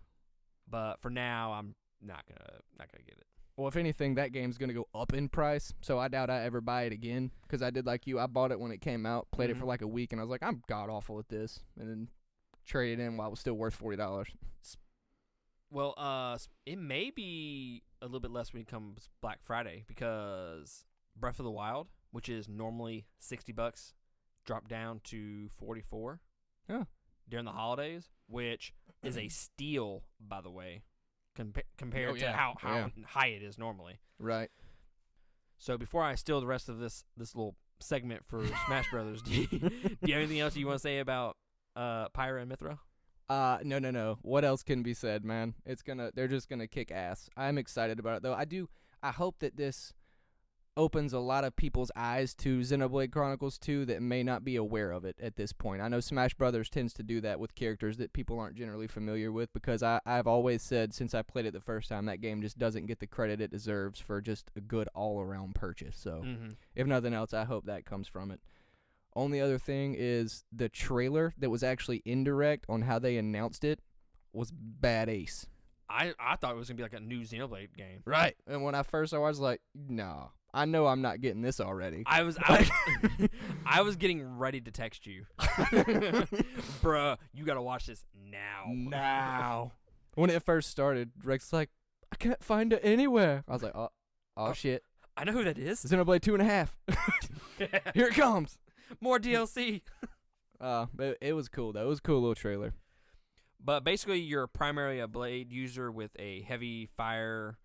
but for now, I'm not gonna get it. Well, if anything, that game's going to go up in price, so I doubt I ever buy it again, because I did like you. I bought it when it came out, played it for like a week, and I was like, I'm god-awful at this, and then traded it in while it was still worth $40. Well, it may be a little bit less when it comes Black Friday, because Breath of the Wild, which is normally $60, dropped down to $44 during the holidays, which is a steal, by the way. Compared to how high it is normally. Right. So before I steal the rest of this little segment for Smash Brothers, do you have anything else you want to say about Pyra and Mithra? No. What else can be said, man? They're just gonna kick ass. I'm excited about it though. I hope that this opens a lot of people's eyes to Xenoblade Chronicles 2 that may not be aware of it at this point. I know Smash Brothers tends to do that with characters that people aren't generally familiar with, because I've always said since I played it the first time, that game just doesn't get the credit it deserves for just a good all-around purchase. So, if nothing else, I hope that comes from it. Only other thing is the trailer that was actually indirect on how they announced it was bad ace. I thought it was gonna be like a new Xenoblade game. Right. And when I first saw it, I was like, no, I know I'm not getting this already. I was I was getting ready to text you. Bruh, you gotta watch this now. Now. When it first started, Rex's like, I can't find it anywhere. I was like, oh shit. I know who that is. Xenoblade 2.5. Here it comes. More DLC. It was cool, though. It was a cool little trailer. But basically, you're primarily a blade user with a heavy fire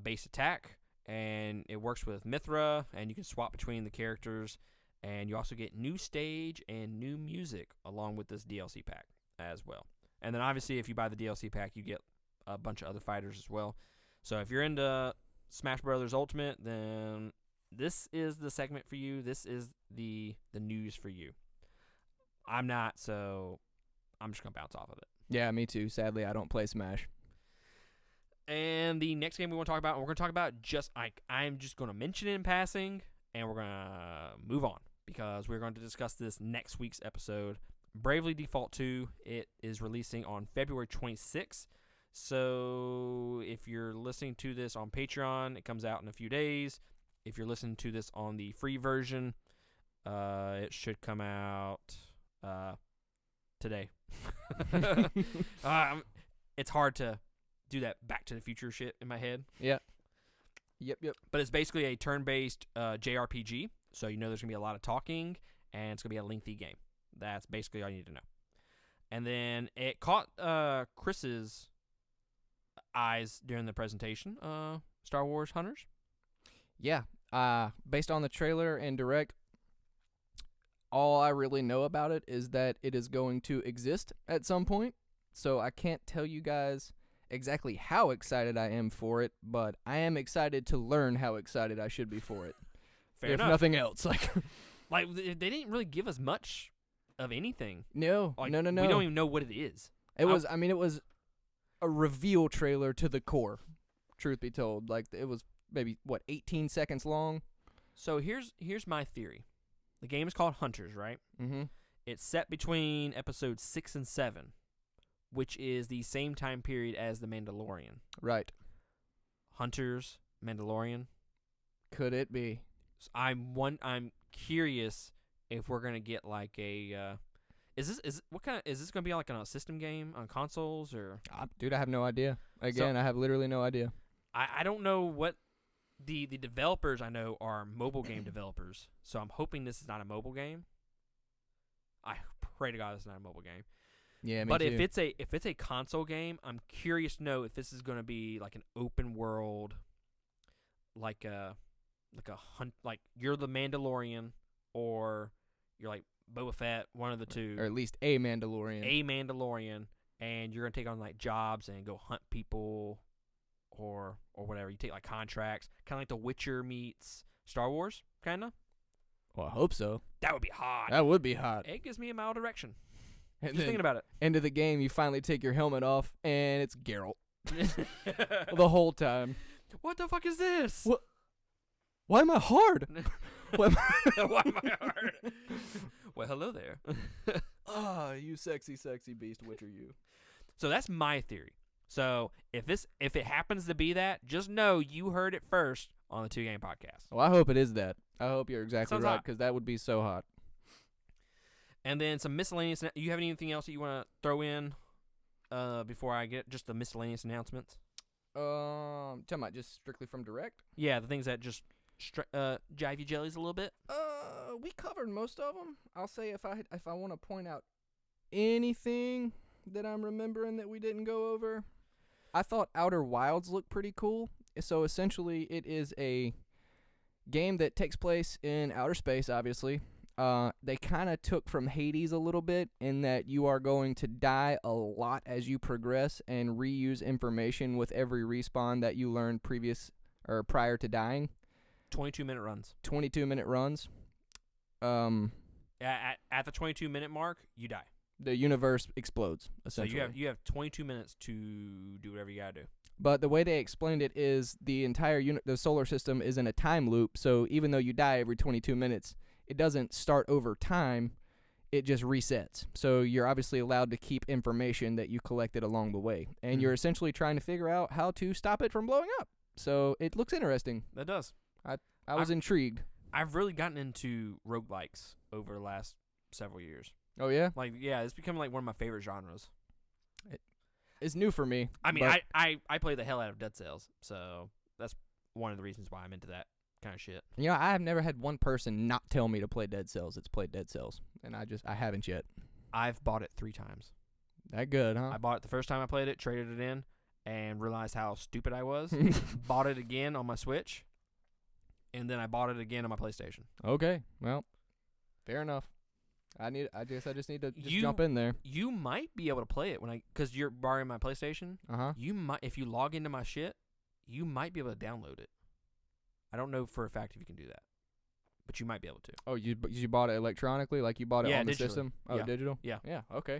base attack, and it works with Mithra, and you can swap between the characters, and you also get new stage and new music along with this DLC pack as well. And then obviously, if you buy the DLC pack, you get a bunch of other fighters as well. So if you're into Smash Brothers Ultimate, then this is the segment for you. This is the news for you. I'm not, so I'm just going to bounce off of it. Yeah, me too. Sadly, I don't play Smash. And the next game we want to talk about, we're going to talk about I'm just going to mention it in passing, and we're going to move on because we're going to discuss this next week's episode. Bravely Default 2, it is releasing on February 26th. So if you're listening to this on Patreon, it comes out in a few days. If you're listening to this on the free version, it should come out today. It's hard to do that Back to the Future shit in my head. Yeah. Yep. But it's basically a turn-based JRPG, so you know there's going to be a lot of talking, and it's going to be a lengthy game. That's basically all you need to know. And then it caught Chris's eyes during the presentation, Star Wars Hunters. Yeah. Based on the trailer and direct, all I really know about it is that it is going to exist at some point. So I can't tell you guys exactly how excited I am for it, but I am excited to learn how excited I should be for it. Fair if enough. Nothing else. Like they didn't really give us much of anything. No. No. We don't even know what it is. It was a reveal trailer to the core, truth be told. Like, it was maybe, 18 seconds long? So here's my theory. The game is called Hunters, right? Mm-hmm. It's set between episodes 6 and 7, which is the same time period as The Mandalorian. Right. Hunters, Mandalorian. Could it be? So I'm curious if we're gonna get like a. Is this gonna be like on a system game on consoles or? Dude, I have no idea. Again, I have literally no idea. I don't know what the developers I know are mobile game developers, so I'm hoping this is not a mobile game. I pray to God it's not a mobile game. Yeah, me but too. if it's a console game, I'm curious to know if this is going to be like an open world, like a hunt, like you're the Mandalorian or you're like Boba Fett, one of the two, or at least a Mandalorian. And you're gonna take on like jobs and go hunt people, or whatever. You take like contracts, kind of like The Witcher meets Star Wars, kind of. Well, I hope so. That would be hot. That would be hot. It gives me a mild erection. And Just thinking about it. End of the game, you finally take your helmet off, and it's Geralt. The whole time. What the fuck is this? What? Why am I hard? Why am I hard? Well, hello there. You sexy, sexy beast, Witcher, you. So that's my theory. So if it happens to be that, just know you heard it first on the 2 Game Podcast. Well, I hope it is that. I hope you're exactly Sounds right, hot. because that would be so hot. And then some miscellaneous. You have anything else that you want to throw in before I get just the miscellaneous announcements? Talking about just strictly from direct? Yeah, the things that just jive you jellies a little bit. We covered most of them. I'll say if I want to point out anything that I'm remembering that we didn't go over, I thought Outer Wilds looked pretty cool. So essentially, it is a game that takes place in outer space, obviously. They kind of took from Hades a little bit in that you are going to die a lot as you progress and reuse information with every respawn that you learned prior to dying. 22-minute runs. 22-minute runs. At the 22-minute mark, you die. The universe explodes, essentially. So you have 22 minutes to do whatever you gotta do. But the way they explained it is the entire the solar system is in a time loop. So even though you die every 22 minutes, it doesn't start over time. it just resets. So you're obviously allowed to keep information that you collected along the way. And you're essentially trying to figure out how to stop it from blowing up. So it looks interesting. That does. I was intrigued. I've really gotten into roguelikes over the last several years. Oh, yeah? Like, yeah, it's become like one of my favorite genres. It's new for me. I mean, I play the hell out of Dead Cells, so that's one of the reasons why I'm into that kind of shit. You know, I have never had one person not tell me to play Dead Cells that's played Dead Cells, and I haven't yet. I've bought it 3 times. That good, huh? I bought it the first time I played it, traded it in, and realized how stupid I was. Bought it again on my Switch, and then I bought it again on my PlayStation. Okay, well, fair enough. I guess I just need to jump in there. You might be able to play it because you're borrowing my PlayStation. You might, if you log into my shit, you might be able to download it. I don't know for a fact if you can do that, but you might be able to. Oh, you bought it electronically, like you bought it on the system? Oh, yeah. Digital? Yeah. Yeah. Okay.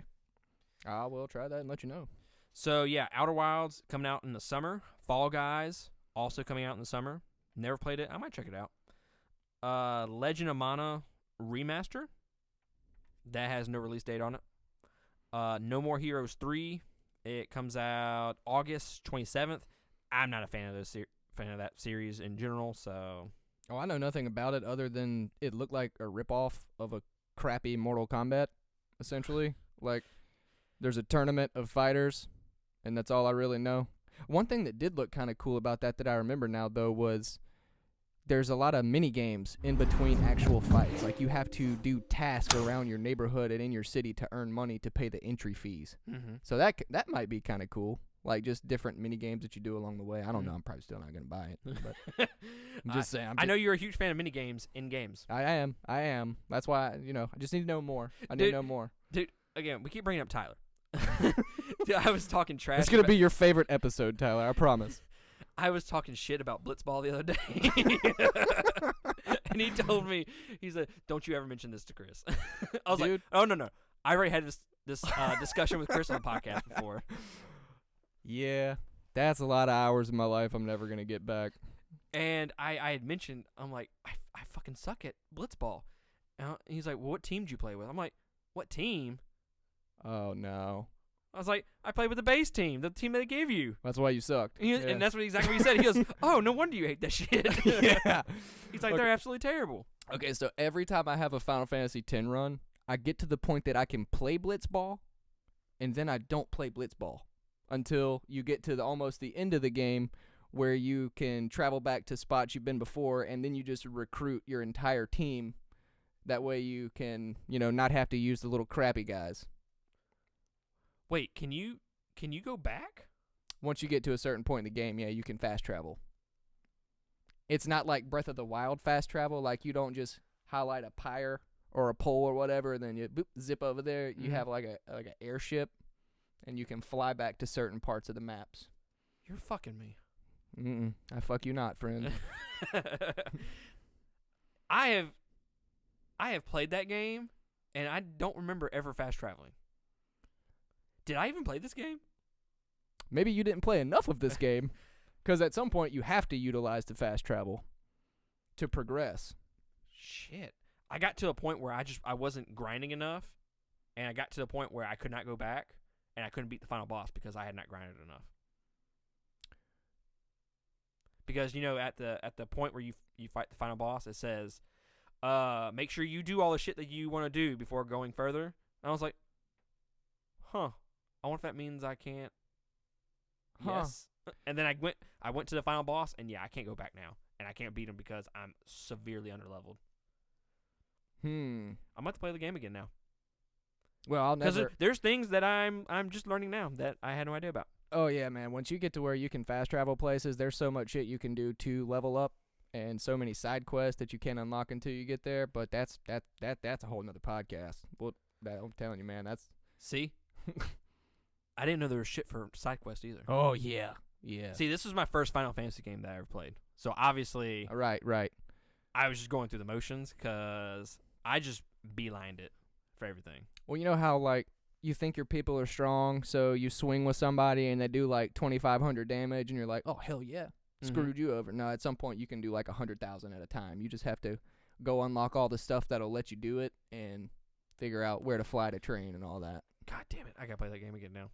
I will try that and let you know. So yeah, Outer Wilds coming out in the summer. Fall Guys also coming out in the summer. Never played it. I might check it out. Legend of Mana Remaster. That has no release date on it. No More Heroes 3. It comes out August 27th. I'm not a fan of that series in general, so. Oh, I know nothing about it other than it looked like a ripoff of a crappy Mortal Kombat, essentially. Like, there's a tournament of fighters, and that's all I really know. One thing that did look kind of cool about that I remember now, though, was there's a lot of mini games in between actual fights. Like, you have to do tasks around your neighborhood and in your city to earn money to pay the entry fees. Mm-hmm. So that might be kind of cool. Like, just different mini games that you do along the way. I don't know. I'm probably still not going to buy it. But I'm just saying. I know you're a huge fan of mini games in games. I am. That's why, I just need to know more. I need to know more. Dude, again, we keep bringing up Tyler. Dude, I was talking trash. It's going to be your favorite episode, Tyler. I promise. I was talking shit about Blitzball the other day. And he told me, he said, don't you ever mention this to Chris. I was like, oh, no. I already had this discussion with Chris on the podcast before. Yeah, that's a lot of hours of my life I'm never going to get back. And I had mentioned, I'm like, I fucking suck at Blitzball. And he's like, well, what team did you play with? I'm like, what team? Oh, no. I was like, I played with the base team, the team they gave you. That's why you sucked. And that's exactly what he said. He goes, oh, no wonder you hate that shit. Yeah. He's like, they're absolutely terrible. Okay, so every time I have a Final Fantasy X run, I get to the point that I can play Blitzball, and then I don't play Blitzball until you get to almost the end of the game where you can travel back to spots you've been before, and then you just recruit your entire team. That way you can, not have to use the little crappy guys. Wait, can you go back? Once you get to a certain point in the game, yeah, you can fast travel. It's not like Breath of the Wild fast travel, like you don't just highlight a pyre or a pole or whatever, and then you zip over there. You have like an airship, and you can fly back to certain parts of the maps. You're fucking me. I fuck you not, friend. I have played that game, and I don't remember ever fast traveling. Did I even play this game? Maybe you didn't play enough of this game, because at some point you have to utilize the fast travel to progress. Shit. I got to a point where I wasn't grinding enough, and I got to the point where I could not go back, and I couldn't beat the final boss because I had not grinded enough. Because, at the point where you fight the final boss, it says, make sure you do all the shit that you want to do before going further. And I was like, huh. I wonder if that means I can't. Huh. Yes. And then I went to the final boss, and yeah, I can't go back now. And I can't beat him because I'm severely underleveled. I'm about to play the game again now. Well, I'll never. Because there's things that I'm just learning now that I had no idea about. Oh yeah, man. Once you get to where you can fast travel places, there's so much shit you can do to level up, and so many side quests that you can't unlock until you get there. But that's a whole nother podcast. Well, I'm telling you, man. That's see. I didn't know there was shit for side quests either. Oh yeah. Yeah. See, this was my first Final Fantasy game that I ever played. So obviously, right. I was just going through the motions because I just beelined it for everything. Well, you know how like you think your people are strong, so you swing with somebody and they do like 2,500 damage, and you're like, oh hell yeah, screwed you over. No, at some point you can do like 100,000 at a time. You just have to go unlock all the stuff that'll let you do it, and figure out where to fly the train and all that. God damn it! I gotta play that game again now.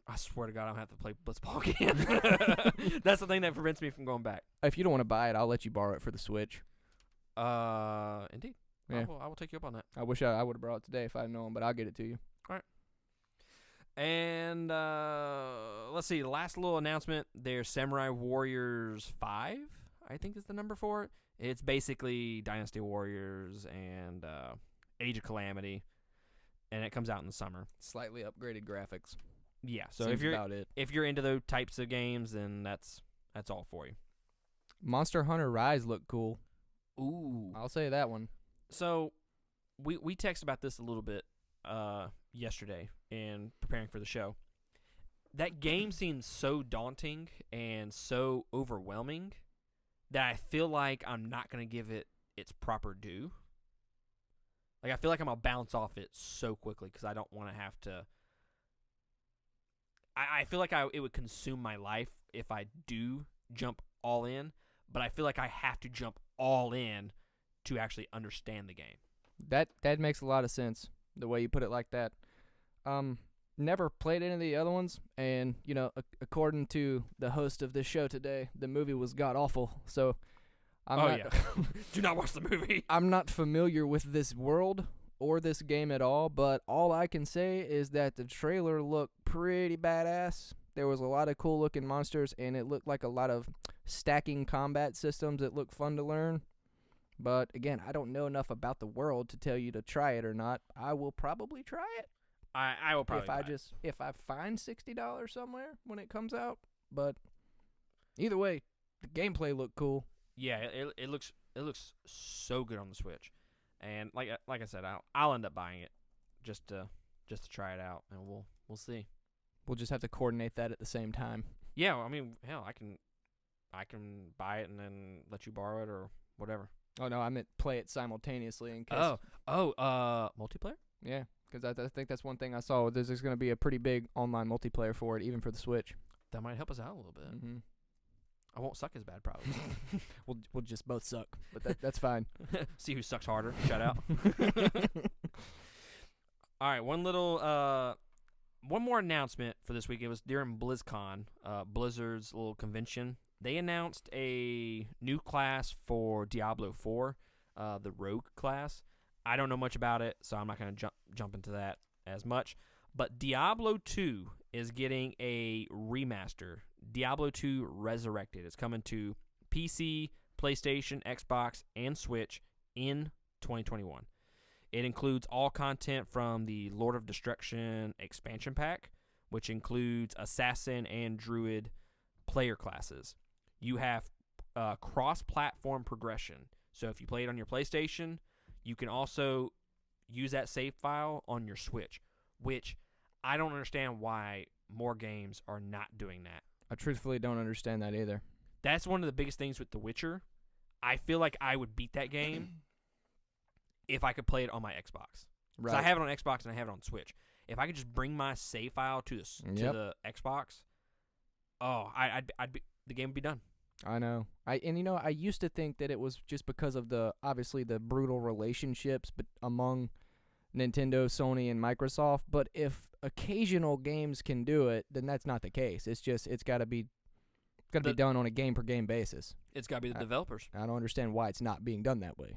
I swear to God, I'm gonna have to play Blitzball again. That's the thing that prevents me from going back. If you don't want to buy it, I'll let you borrow it for the Switch. Indeed. Yeah. I will take you up on that. I wish I would have brought it today if I'd known, but I'll get it to you. And let's see, the last little announcement. There's Samurai Warriors 5, I think is the number for it. It's basically Dynasty Warriors and Age of Calamity, and it comes out in the summer. Slightly upgraded graphics. Yeah, so Seems about it. if you're into those types of games, then that's all for you. Monster Hunter Rise looked cool. Ooh. I'll say that one. So we texted about this a little bit yesterday in preparing for the show. That game seems so daunting and so overwhelming that I feel like I'm not going to give it its proper due. Like, I feel like I'm going to bounce off it so quickly because I don't want to have to... I feel like it would consume my life if I do jump all in, but I feel like I have to jump all in to actually understand the game. That makes a lot of sense, the way you put it like that. Never played any of the other ones, and, you know, according to the host of this show today, the movie was god-awful, so yeah. Do not watch the movie. I'm not familiar with this world or this game at all, but all I can say is that the trailer looked pretty badass. There was a lot of cool-looking monsters, and it looked like a lot of stacking combat systems that looked fun to learn. But, again, I don't know enough about the world to tell you to try it or not. I will probably try it. I will probably if I find $60 somewhere when it comes out. But either way, the gameplay looked cool. Yeah, it looks so good on the Switch, and like I said, I'll end up buying it just to try it out, and we'll see. We'll just have to coordinate that at the same time. Yeah, I mean, hell, I can buy it and then let you borrow it or whatever. Oh no, I meant play it simultaneously in case. Multiplayer? Yeah, because I think that's one thing I saw. There's going to be a pretty big online multiplayer for it, even for the Switch. That might help us out a little bit. Mm-hmm. I won't suck as bad, probably. We'll just both suck, but that's fine. See who sucks harder. Shout out. All right, one more announcement for this week. It was during BlizzCon, Blizzard's little convention. They announced a new class for Diablo 4, the Rogue class. I don't know much about it, so I'm not going to jump into that as much. But Diablo 2 is getting a remaster. Diablo 2 Resurrected. It's coming to PC, PlayStation, Xbox, and Switch in 2021. It includes all content from the Lord of Destruction expansion pack, which includes Assassin and Druid player classes. You have cross-platform progression. So if you play it on your PlayStation, you can also use that save file on your Switch, which I don't understand why more games are not doing that. I truthfully don't understand that either. That's one of the biggest things with The Witcher. I feel like I would beat that game if I could play it on my Xbox. Right. So I have it on Xbox and I have it on Switch. If I could just bring my save file to the Xbox, the game would be done. I know. I used to think that it was just because of the brutal relationships among Nintendo, Sony, and Microsoft. But if occasional games can do it, then that's not the case. It's got to be done on a game per game basis. It's got to be the developers. I don't understand why it's not being done that way.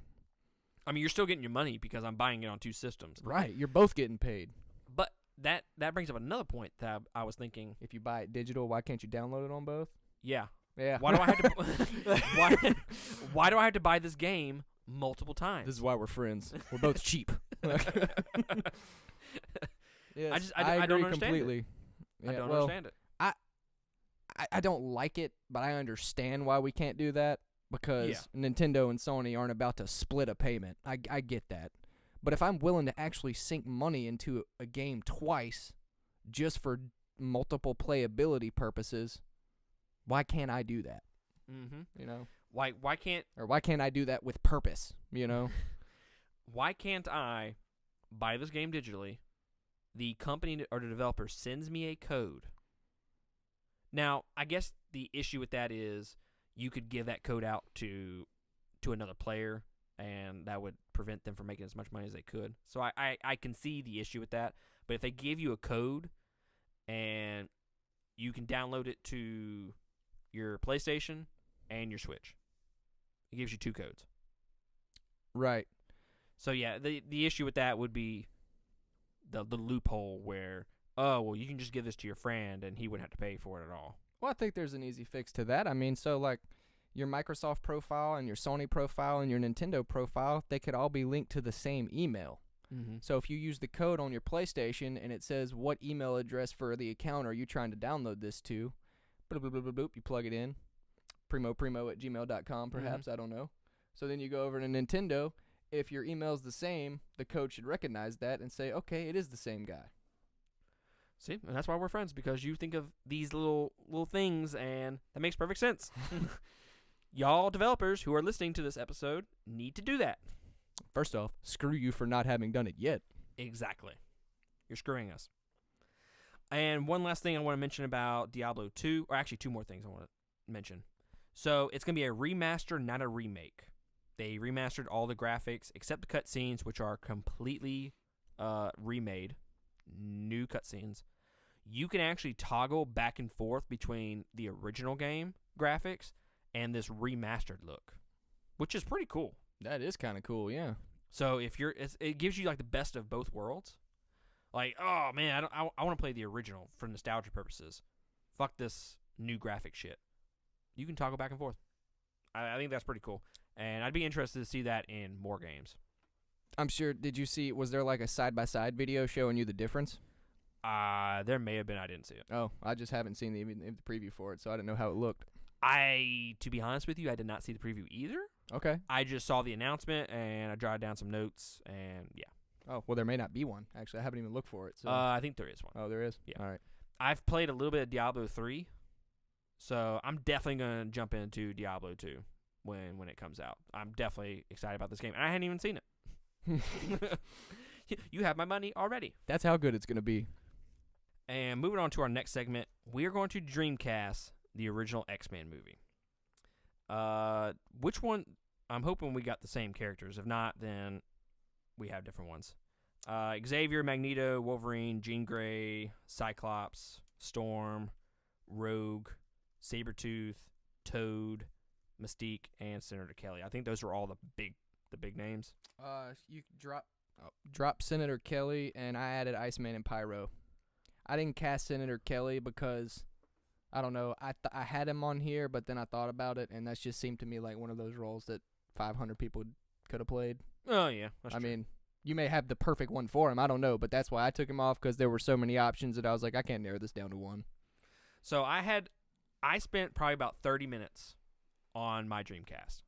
I mean, you're still getting your money because I'm buying it on two systems. Right. You're both getting paid. But that brings up another point that I was thinking. If you buy it digital, why can't you download it on both? Yeah. Yeah. Why do I have to? why do I have to buy this game multiple times? This is why we're friends. We're both cheap. Yes, I don't agree understand completely. It. Yeah, I don't understand it. I don't like it, but I understand why we can't do that because Nintendo and Sony aren't about to split a payment. I get that. But if I'm willing to actually sink money into a game twice just for multiple playability purposes, why can't I do that? Mm-hmm. You know? Why can't I do that with purpose, you know? Why can't I buy this game digitally? The company or the developer sends me a code. Now, I guess the issue with that is you could give that code out to another player and that would prevent them from making as much money as they could. So I can see the issue with that. But if they give you a code and you can download it to your PlayStation and your Switch, it gives you 2 codes. Right. So yeah, the issue with that would be the loophole where, oh, well, you can just give this to your friend and he wouldn't have to pay for it at all. Well, I think there's an easy fix to that. I mean, so like your Microsoft profile and your Sony profile and your Nintendo profile, they could all be linked to the same email. Mm-hmm. So if you use the code on your PlayStation and it says what email address for the account are you trying to download this to, bloop, bloop, bloop, bloop, bloop, you plug it in, primo@gmail.com perhaps, I don't know. So then you go over to Nintendo. If your email's the same, the code should recognize that and say, okay, it is the same guy. See, and that's why we're friends, because you think of these little things, and that makes perfect sense. Y'all developers who are listening to this episode need to do that. First off, screw you for not having done it yet. Exactly. You're screwing us. And one last thing I want to mention about Diablo 2, or actually 2 more things I want to mention. So it's going to be a remaster, not a remake. They remastered all the graphics except the cutscenes, which are completely remade, new cutscenes. You can actually toggle back and forth between the original game graphics and this remastered look, which is pretty cool. That is kind of cool, yeah. So if it gives you like the best of both worlds. Like, oh man, I want to play the original for nostalgia purposes. Fuck this new graphic shit. You can toggle back and forth. I think that's pretty cool, and I'd be interested to see that in more games. I'm sure. Did you see? Was there like a side-by-side video showing you the difference? There may have been. I didn't see it. Oh, I just haven't seen the preview for it, so I didn't know how it looked. To be honest with you, I did not see the preview either. Okay. I just saw the announcement, and I jotted down some notes, and yeah. Oh, well, there may not be one. Actually, I haven't even looked for it. So. I think there is one. Oh, there is? Yeah. All right. I've played a little bit of Diablo 3, so I'm definitely going to jump into Diablo 2 when it comes out. I'm definitely excited about this game, and I hadn't even seen it. You have my money already. That's how good it's going to be. And moving on to our next segment, we are going to Dreamcast the original X-Men movie. Which one? I'm hoping we got the same characters. If not, then we have different ones. Xavier, Magneto, Wolverine, Jean Grey, Cyclops, Storm, Rogue, Sabretooth, Toad, Mystique, and Senator Kelly. I think those are all the big names. You drop Senator Kelly, and I added Iceman and Pyro. I didn't cast Senator Kelly because, I don't know, I had him on here, but then I thought about it, and that just seemed to me like one of those roles that 500 people could have played. Oh, yeah. That's true. I mean, you may have the perfect one for him. I don't know, but that's why I took him off, because there were so many options that I was like, I can't narrow this down to one. So I spent probably about 30 minutes on my Dreamcast.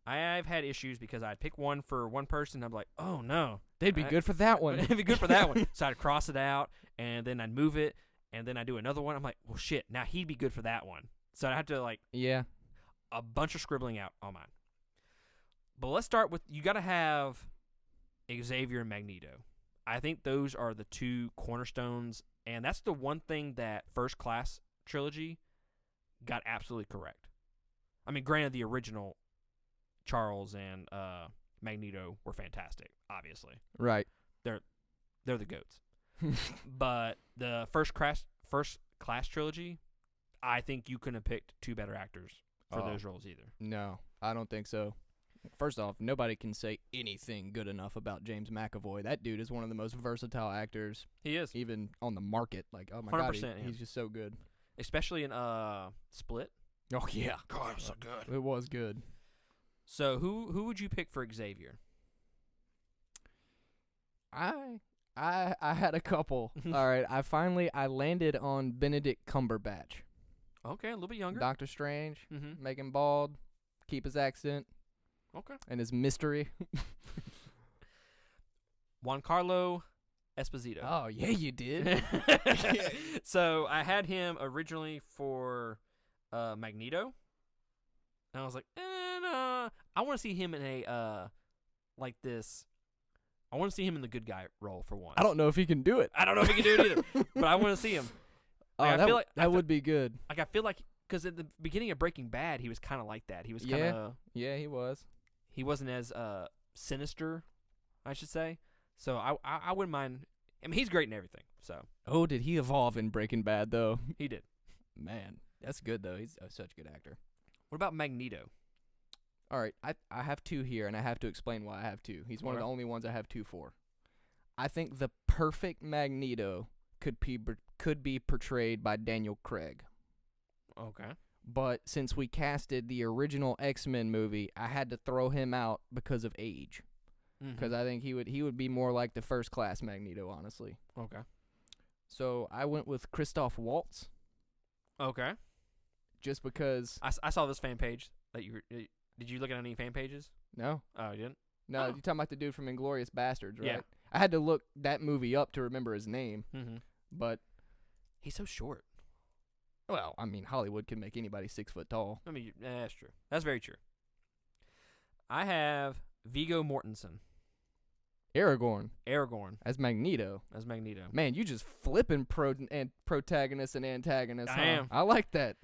I've had issues because I'd pick one for one person. I'm like, oh, no. They'd be good for that one. They'd be good for that one. So I'd cross it out, and then I'd move it, and then I'd do another one. I'm like, well, shit, now he'd be good for that one. So I had to, a bunch of scribbling out on mine. But let's start with, you got to have Xavier and Magneto. I think those are the 2 cornerstones, and that's the one thing that First Class trilogy got absolutely correct. I mean, granted, the original Charles and Magneto were fantastic, obviously. Right. They're the goats. But the First Class trilogy, I think you couldn't have picked 2 better actors for those roles either. No, I don't think so. First off, nobody can say anything good enough about James McAvoy. That dude is one of the most versatile actors. He is. Even on the market. Like, oh my God, yeah. he's just so good. Especially in Split. Oh, yeah. God, it was so good. It was good. So who would you pick for Xavier? I had a couple. All right, I landed on Benedict Cumberbatch. Okay, a little bit younger. Doctor Strange, make him bald, keep his accent. Okay. And his mystery. Giancarlo Esposito. Oh, yeah, you did. So I had him originally for Magneto. And I was like, I want to see him in a, like this. I want to see him in the good guy role for once. I don't know if he can do it. I don't know if he can do it either. But I want to see him. Like, I feel like that would be good. Like, I feel like, because at the beginning of Breaking Bad, he was kind of like that. He was kind of. Yeah, he was. he wasn't as sinister, I should say. So I wouldn't mind. I mean, he's great in everything. So Oh, did he evolve in Breaking Bad though? he did. Man, that's good though. He's such a good actor. What about Magneto? All right, I have two here, and I have to explain why I have two. He's one of the only ones I have two for. I think the perfect Magneto could be portrayed by Daniel Craig. Okay. But since we casted the original X-Men movie, I had to throw him out because of age. Because I think he would be more like the first class Magneto, honestly. Okay. So I went with Christoph Waltz. Okay. Just because. I saw this fan page that you were. Did you look at any fan pages? No. Oh, you didn't? No, Oh. you're talking about the dude from Inglourious Bastards, right? Yeah. I had to look that movie up to remember his name. Mm-hmm. But, He's so short. well, I mean, Hollywood can make anybody 6 foot tall. I mean, that's true. That's very true. I have Viggo Mortensen. Aragorn As as Magneto. Magneto. Man, you just flipping protagonists and antagonists. I am. I like that.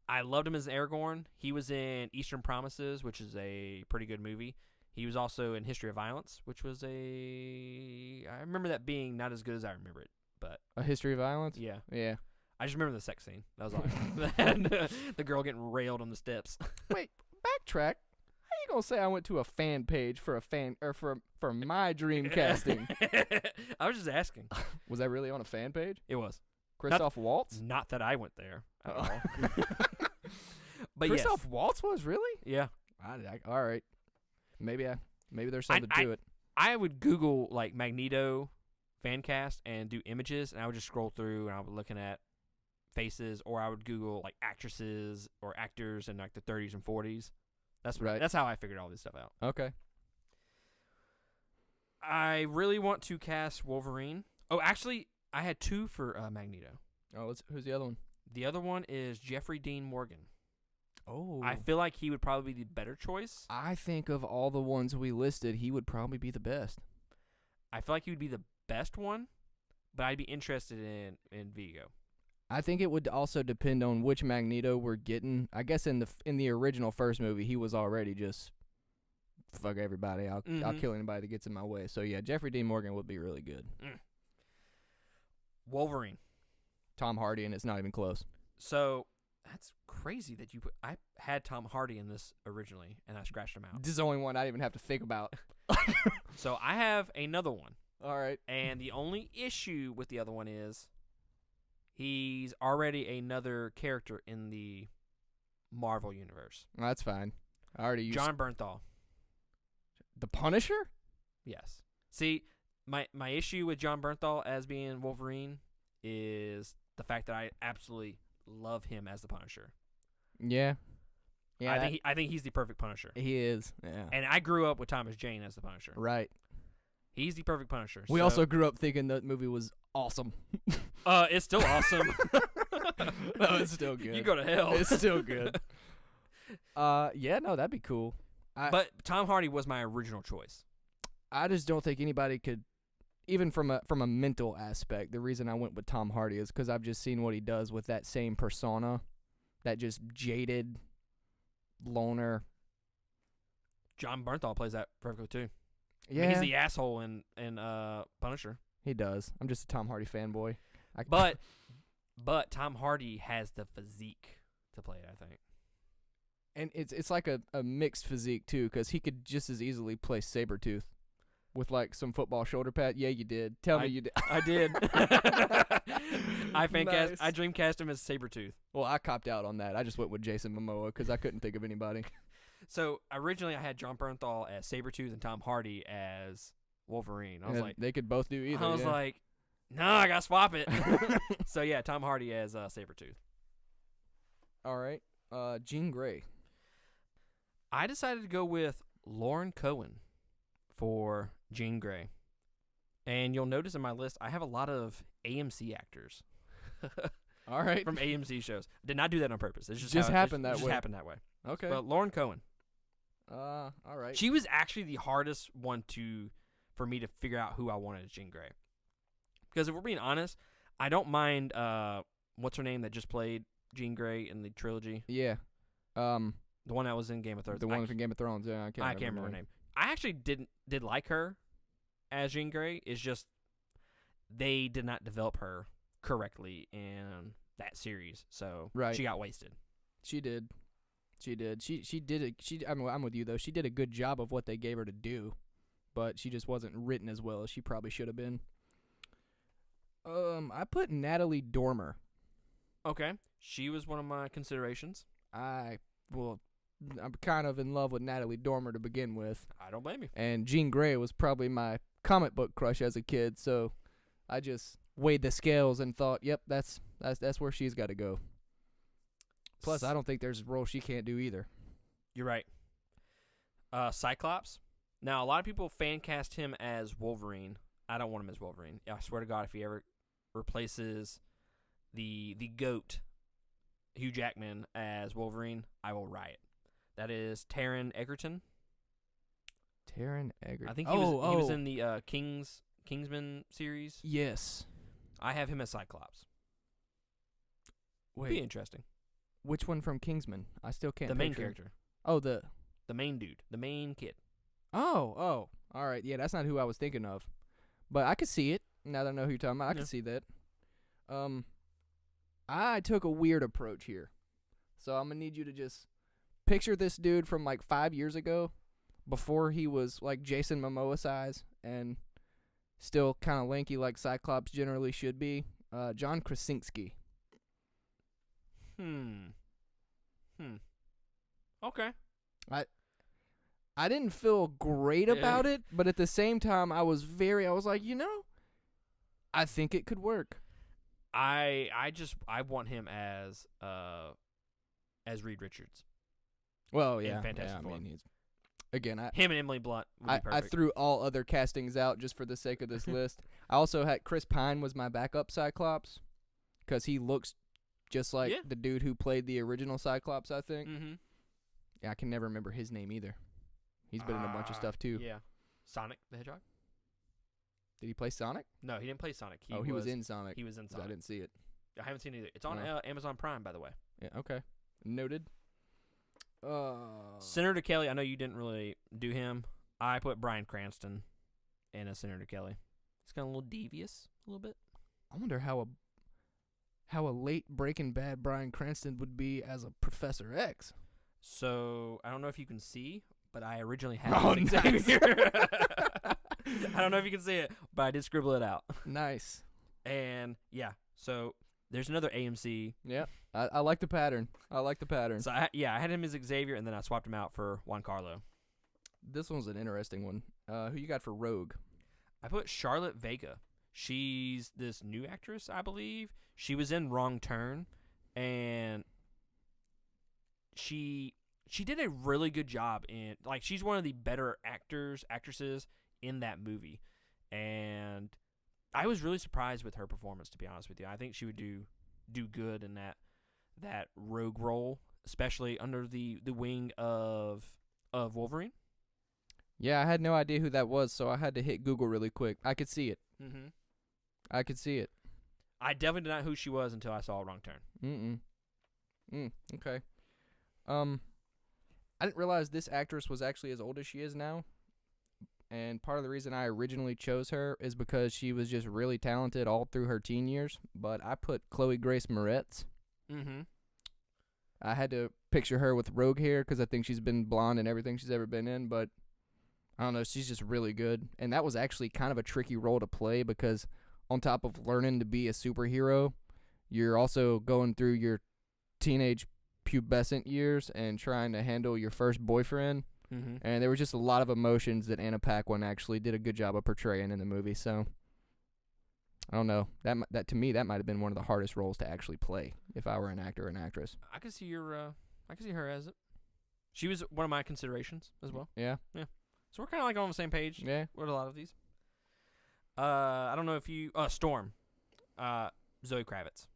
I loved him as Aragorn. He was in Eastern Promises, which is a pretty good movie. He was also in History of Violence, which was I remember that being not as good as I remember it, but A History of Violence? yeah. Yeah. I just remember the sex scene. That was all. And the girl getting railed on the steps. Wait, backtrack. How you gonna say I went to a fan page for my Dreamcasting? I was just asking. Was that really on a fan page? It was. Christoph Waltz? Not that I went there at all. But Christoph Waltz was really? yes. Yeah. All right. Maybe there's something to it. I would Google like Magneto fan cast and do images, and I would just scroll through and I would looking at faces, or I would Google like actresses or actors in like the 30s and 40s. That's right. That's how I figured all this stuff out. Okay. I really want to cast Wolverine. Oh, actually, I had two for Magneto. Oh, who's the other one? The other one is Jeffrey Dean Morgan. Oh. I feel like he would probably be the better choice. I think of all the ones we listed, he would probably be the best. I feel like he would be the best one, but I'd be interested in Viggo. I think it would also depend on which Magneto we're getting. I guess in the original first movie, he was already just fuck everybody. I'll kill anybody that gets in my way. So yeah, Jeffrey Dean Morgan would be really good. Wolverine. Tom Hardy, and it's not even close. So that's crazy that you put. I had Tom Hardy in this originally, and I scratched him out. This is the only one I even have to think about. So I have another one. All right. And the only issue with the other one is he's already another character in the Marvel universe. Well, that's fine. I already used John Bernthal. The Punisher? Yes. See, my issue with John Bernthal as being Wolverine is the fact that I absolutely love him as the Punisher. Yeah. Yeah. I think he's the perfect Punisher. He is. Yeah. And I grew up with Thomas Jane as the Punisher. Right. He's the perfect Punisher. We also grew up thinking that movie was awesome. It's still awesome. No, it's still good. You go to hell. It's still good. Yeah, no, that'd be cool. But Tom Hardy was my original choice. I just don't think anybody could, even from a mental aspect, the reason I went with Tom Hardy is because I've just seen what he does with that same persona, that just jaded loner. John Bernthal plays that perfectly too. Yeah, I mean, he's the asshole in Punisher. He does. I'm just a Tom Hardy fanboy. But Tom Hardy has the physique to play it, I think. And it's like a mixed physique too, because he could just as easily play Sabretooth with like some football shoulder pad. Yeah, you did. Tell me you did. I did. I Nice. I Dreamcast him as Sabretooth. Well, I copped out on that. I just went with Jason Momoa because I couldn't think of anybody. So originally I had John Bernthal as Sabretooth and Tom Hardy as Wolverine. I was like, they could both do either. I was like, no, I gotta swap it. So yeah, Tom Hardy as Sabretooth. All right. Jean Grey. I decided to go with Lauren Cohen for Jean Grey. And you'll notice in my list, I have a lot of AMC actors. All right. From AMC shows. Did not do that on purpose. It just happened that way. Just happened that way. Okay. But Lauren Cohen. All right. She was actually the hardest one for me to figure out who I wanted as Jean Grey. Because if we're being honest, I don't mind, what's her name that just played Jean Grey in the trilogy? Yeah. The one that was in Game of Thrones. The one from Game of Thrones. Yeah, I can't remember her name. I actually did like her as Jean Grey. It's just they did not develop her correctly in that series, so she got wasted. She did. She did it. I'm with you though. She did a good job of what they gave her to do, but she just wasn't written as well as she probably should have been. I put Natalie Dormer. Okay, she was one of my considerations. I'm kind of in love with Natalie Dormer to begin with. I don't blame you. And Jean Grey was probably my comic book crush as a kid, so I just weighed the scales and thought, yep, that's where she's got to go. Plus, I don't think there's a role she can't do either. You're right. Cyclops. Now, a lot of people fan cast him as Wolverine. I don't want him as Wolverine. I swear to God, if he ever replaces the GOAT, Hugh Jackman, as Wolverine, I will riot. That is Taron Egerton. Taron Egerton. I think he was in the Kingsman series. Yes. I have him as Cyclops. Wait. Be interesting. Which one from Kingsman? I still can't. The main character. Oh, the main dude, the main kid. Oh. All right. Yeah, that's not who I was thinking of, but I could see it now that I know who you're talking about. I could see that. I took a weird approach here, so I'm gonna need you to just picture this dude from like 5 years ago, before he was like Jason Momoa size and still kind of lanky like Cyclops generally should be. John Krasinski. Okay. I didn't feel great about it, but at the same time, I was like, I think it could work. I want him as Reed Richards. Well, yeah. Fantastic Four. I mean, him and Emily Blunt would be perfect. I threw all other castings out just for the sake of this list. I also had Chris Pine was my backup Cyclops because he looks just like the dude who played the original Cyclops, I think. Mm-hmm. Yeah, I can never remember his name either. He's been in a bunch of stuff, too. Yeah. Sonic the Hedgehog? Did he play Sonic? No, he didn't play Sonic. He was in Sonic. He was in Sonic. I didn't see it. I haven't seen it either. It's on Amazon Prime, by the way. Yeah, okay. Noted. Senator Kelly, I know you didn't really do him. I put Bryan Cranston in as Senator Kelly. He's kind of a little devious, a little bit. I wonder how a late Breaking Bad Bryan Cranston would be as a Professor X. So, I don't know if you can see, but I originally had him Xavier. I don't know if you can see it, but I did scribble it out. Nice. And, yeah, so there's another AMC. Yeah, I like the pattern. So, I had him as Xavier, and then I swapped him out for Juan Carlo. This one's an interesting one. Who you got for Rogue? I put Charlotte Vega. She's this new actress, I believe. She was in Wrong Turn, and she did a really good job in, like, she's one of the better actresses in that movie. And I was really surprised with her performance, to be honest with you. I think she would do good in that rogue role, especially under the wing of Wolverine. Yeah, I had no idea who that was, so I had to hit Google really quick. I could see it. Mm-hmm. I could see it. I definitely did not know who she was until I saw Wrong Turn. Okay. I didn't realize this actress was actually as old as she is now. And part of the reason I originally chose her is because she was just really talented all through her teen years. But I put Chloe Grace Moretz. Mm-hmm. I had to picture her with Rogue hair because I think she's been blonde in everything she's ever been in. But I don't know, she's just really good. And that was actually kind of a tricky role to play because on top of learning to be a superhero, you're also going through your teenage pubescent years and trying to handle your first boyfriend. Mm-hmm. And there was just a lot of emotions that Anna Paquin actually did a good job of portraying in the movie. So I don't know. That to me, that might have been one of the hardest roles to actually play if I were an actor or an actress. I could see I could see her as it. She was one of my considerations as well. Yeah. So we're kind of like on the same page. Yeah. With a lot of these. I don't know if you Storm, Zoe Kravitz.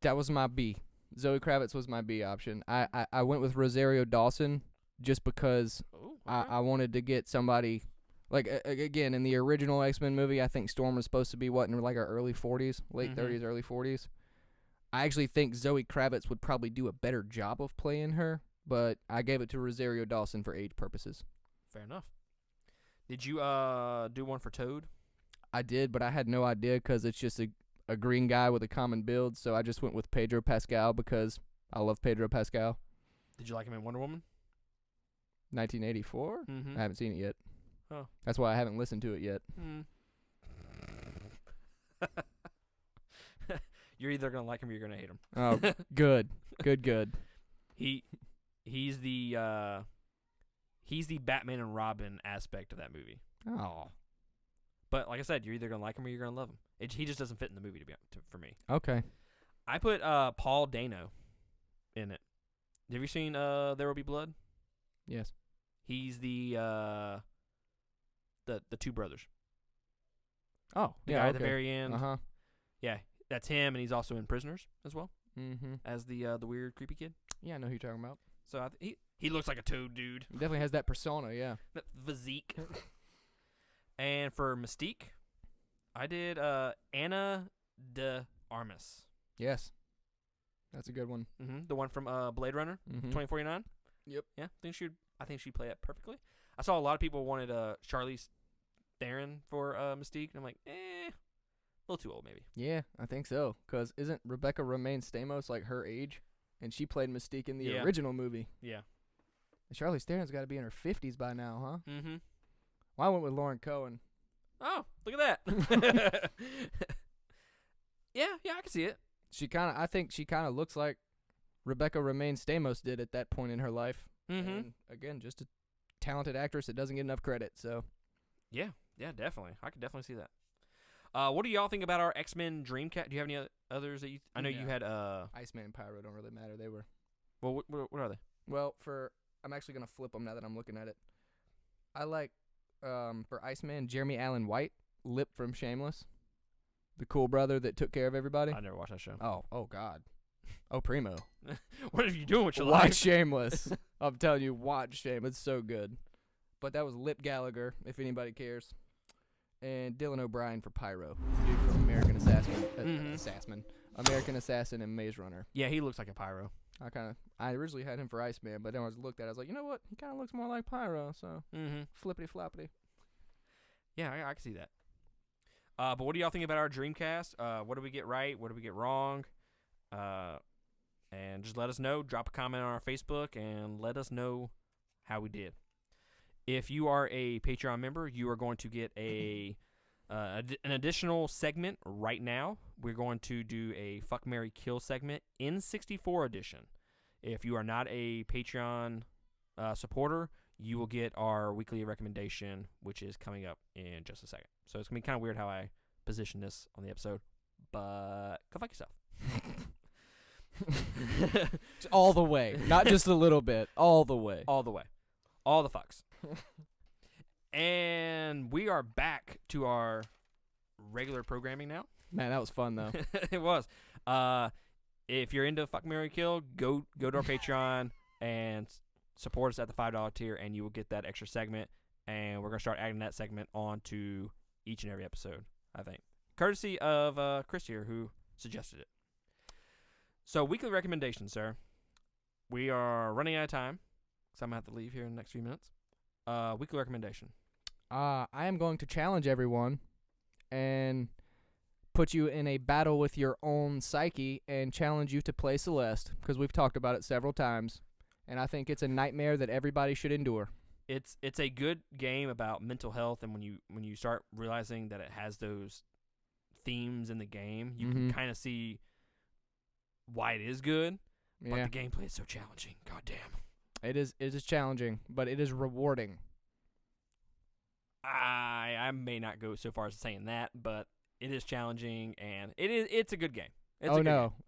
That was my B. Zoe Kravitz was my B option. I went with Rosario Dawson just because I wanted to get somebody, like, again, in the original X-Men movie, I think Storm was supposed to be, in like her early 40s, late 30s, early 40s. I actually think Zoe Kravitz would probably do a better job of playing her but I gave it to Rosario Dawson for age purposes. Fair enough. Did you do one for Toad? I did, but I had no idea because it's just a green guy with a common build, so I just went with Pedro Pascal because I love Pedro Pascal. Did you like him in Wonder Woman? 1984? Mm-hmm. I haven't seen it yet. Oh. That's why I haven't listened to it yet. You're either going to like him or you're going to hate him. Oh, good. Good. He's the Batman and Robin aspect of that movie. Oh. But like I said, you're either going to like him or you're going to love him. He just doesn't fit in the movie for me. Okay. I put Paul Dano in it. Have you seen There Will Be Blood? Yes. He's the two brothers. Oh, The yeah, guy okay. at the very end. Uh-huh. Yeah, that's him, and he's also in Prisoners as well Mm-hmm. as the weird creepy kid. Yeah, I know who you're talking about. So he looks like a Toad dude. He definitely has that persona, yeah. That physique. And for Mystique, I did Anna de Armas. Yes. That's a good one. Mm-hmm. The one from Blade Runner, Mm-hmm. 2049. Yep. Yeah, I think she'd play it perfectly. I saw a lot of people wanted Charlize Theron for Mystique, and I'm like, a little too old maybe. Yeah, I think so. Because isn't Rebecca Romaine Stamos like her age? And she played Mystique in the original movie. Yeah. And Charlize Theron's got to be in her 50s by now, huh? Mm-hmm. Well, I went with Lauren Cohen. Oh, look at that. yeah, I can see it. I think she kind of looks like Rebecca Romaine Stamos did at that point in her life. Mm-hmm. And again, just a talented actress that doesn't get enough credit. So Yeah, definitely. I could definitely see that. What do y'all think about our X-Men Dreamcast? Do you have any others that you? I know you had. Iceman and Pyro don't really matter. They were. Well, what are they? Well, I'm actually gonna flip them now that I'm looking at it. I like for Iceman Jeremy Allen White, Lip from Shameless, the cool brother that took care of everybody. I never watched that show. Oh God. Oh primo. What are you doing with your Watch life? Shameless. I'm telling you, watch Shameless. It's so good. But that was Lip Gallagher, if anybody cares. And Dylan O'Brien for Pyro, dude from American Assassin. American Assassin and Maze Runner. Yeah, he looks like a pyro. I originally had him for Iceman, but then when I looked at it, I was like, you know what? He kind of looks more like Pyro, so flippity floppity. Yeah, I can see that. But what do y'all think about our Dreamcast? What did we get right? What did we get wrong? And just let us know. Drop a comment on our Facebook and let us know how we did. If you are a Patreon member, you are going to get an additional segment right now. We're going to do a Fuck, Marry, Kill segment in 64 edition. If you are not a Patreon supporter, you will get our weekly recommendation, which is coming up in just a second. So it's going to be kind of weird how I position this on the episode, but go fuck yourself. All the way. Not just a little bit. All the way. All the way. All the fucks. And we are back to our regular programming now. Man, that was fun, though. It was. If you're into Fuck, Marry, Kill, go to our Patreon and support us at the $5 tier, and you will get that extra segment. And we're going to start adding that segment on to each and every episode, I think. Courtesy of Chris here, who suggested it. So, weekly recommendations, sir. We are running out of time, so I'm going to have to leave here in the next few minutes. Weekly recommendation. I am going to challenge everyone and put you in a battle with your own psyche and challenge you to play Celeste, because we've talked about it several times, and I think it's a nightmare that everybody should endure. It's a good game about mental health, and when you start realizing that it has those themes in the game, you can kind of see why it is good, but the gameplay is so challenging. God damn. It is challenging, but it is rewarding. I may not go so far as saying that, but it is challenging, and it's a good game.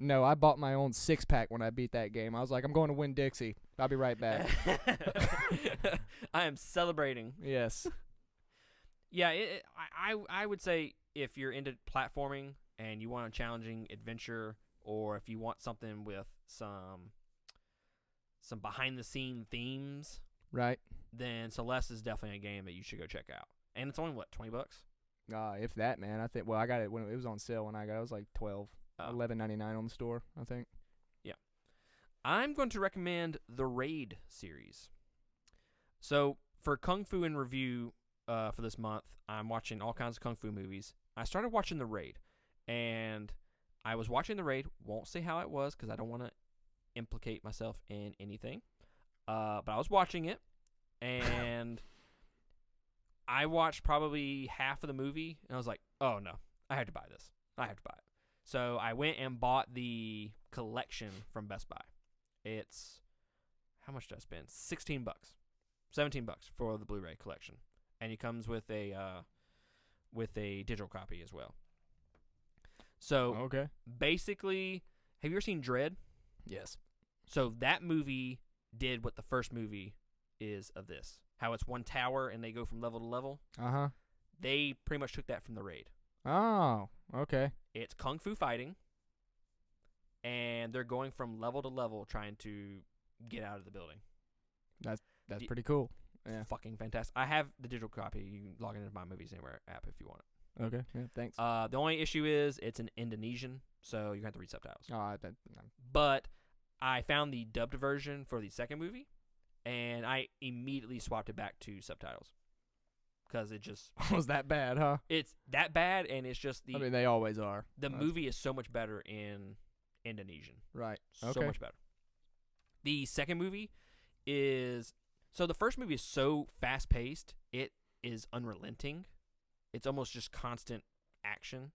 No, I bought my own 6-pack when I beat that game. I was like, I'm going to win Dixie. I'll be right back. I am celebrating. Yes. Yeah, I would say if you're into platforming and you want a challenging adventure, or if you want something with some behind-the-scene themes, right? Then Celeste is definitely a game that you should go check out. And it's only, what, $20? If that, man. I think. Well, I got it when it was on sale when I got it. It was like $11.99 on the store, I think. Yeah. I'm going to recommend the Raid series. So for Kung Fu in review for this month, I'm watching all kinds of Kung Fu movies. I started watching the Raid, and I was watching the Raid. Won't say how it was because I don't want to implicate myself in anything. But I was watching it, and I watched probably half of the movie, and I was like, oh no, I have to buy this. I have to buy it. So I went and bought the collection from Best Buy. It's, how much did I spend? $16. $17 for the Blu-ray collection. And it comes with a digital copy as well. So Okay. basically, have you ever seen Dread? Yes. So that movie did what the first movie is of this. How it's one tower and they go from level to level. Uh-huh. They pretty much took that from the Raid. Oh, okay. It's kung fu fighting, and they're going from level to level trying to get out of the building. That's pretty cool. Yeah. Fucking fantastic. I have the digital copy. You can log into My Movies Anywhere app if you want it. Okay. Yeah, thanks. The only issue is it's in Indonesian, so you have to read subtitles. No. But I found the dubbed version for the second movie, and I immediately swapped it back to subtitles. Because it just... was that bad, huh? It's that bad, and it's just the... I mean, they always are. The movie is so much better in Indonesian. Right. So Okay. much better. The second movie is... So the first movie is so fast-paced, it is unrelenting. It's almost just constant action.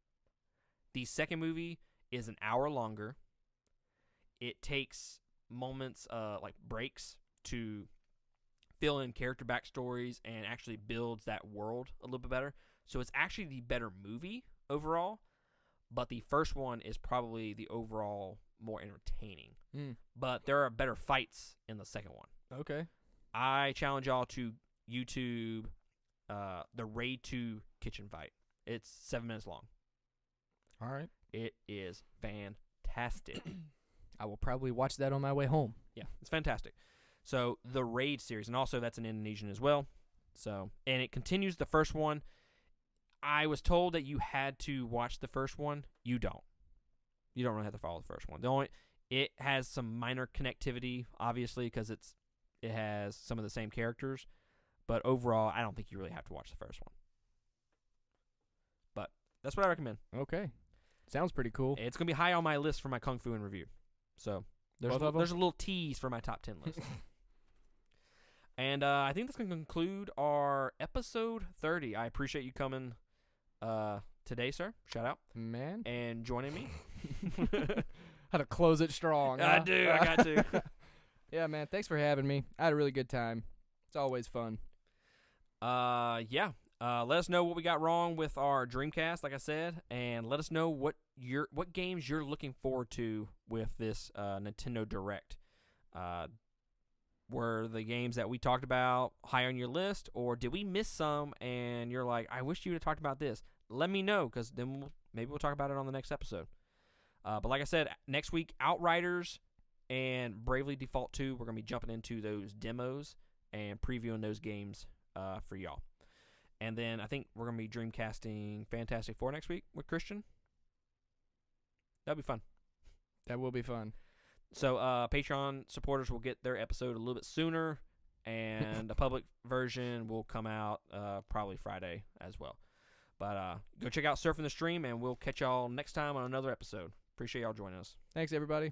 The second movie is an hour longer. It takes moments, like breaks, to fill in character backstories and actually builds that world a little bit better. So it's actually the better movie overall, but the first one is probably the overall more entertaining. But there are better fights in the second one. Okay. I challenge y'all to YouTube the Raid 2 kitchen fight. It's 7 minutes long. All right. It is fantastic. I will probably watch that on my way home. Yeah, it's fantastic. So the Raid series, and also that's in Indonesian as well. So, and it continues the first one. I was told that you had to watch the first one. You don't. You don't really have to follow the first one. It has some minor connectivity, obviously, because it has some of the same characters. But overall, I don't think you really have to watch the first one. But that's what I recommend. Okay. Sounds pretty cool. It's going to be high on my list for my Kung Fu in review. So there's a little tease for my top 10 list. And I think that's going to conclude our episode 30. I appreciate you coming today, sir. Shout out. Man. And joining me. How to close it strong. I huh? do. I got to. Yeah, man. Thanks for having me. I had a really good time. It's always fun. Yeah. Let us know what we got wrong with our Dreamcast, like I said, and let us know what games you're looking forward to with this Nintendo Direct. Were the games that we talked about high on your list, or did we miss some and you're like, I wish you would have talked about this? Let me know, because then maybe we'll talk about it on the next episode. But like I said, next week, Outriders and Bravely Default 2, we're going to be jumping into those demos and previewing those games for y'all. And then I think we're going to be Dreamcasting Fantastic Four next week with Christian. That'll be fun. That will be fun. So Patreon supporters will get their episode a little bit sooner, and the public version will come out probably Friday as well. But go check out Surfing the Stream, and we'll catch y'all next time on another episode. Appreciate y'all joining us. Thanks, everybody.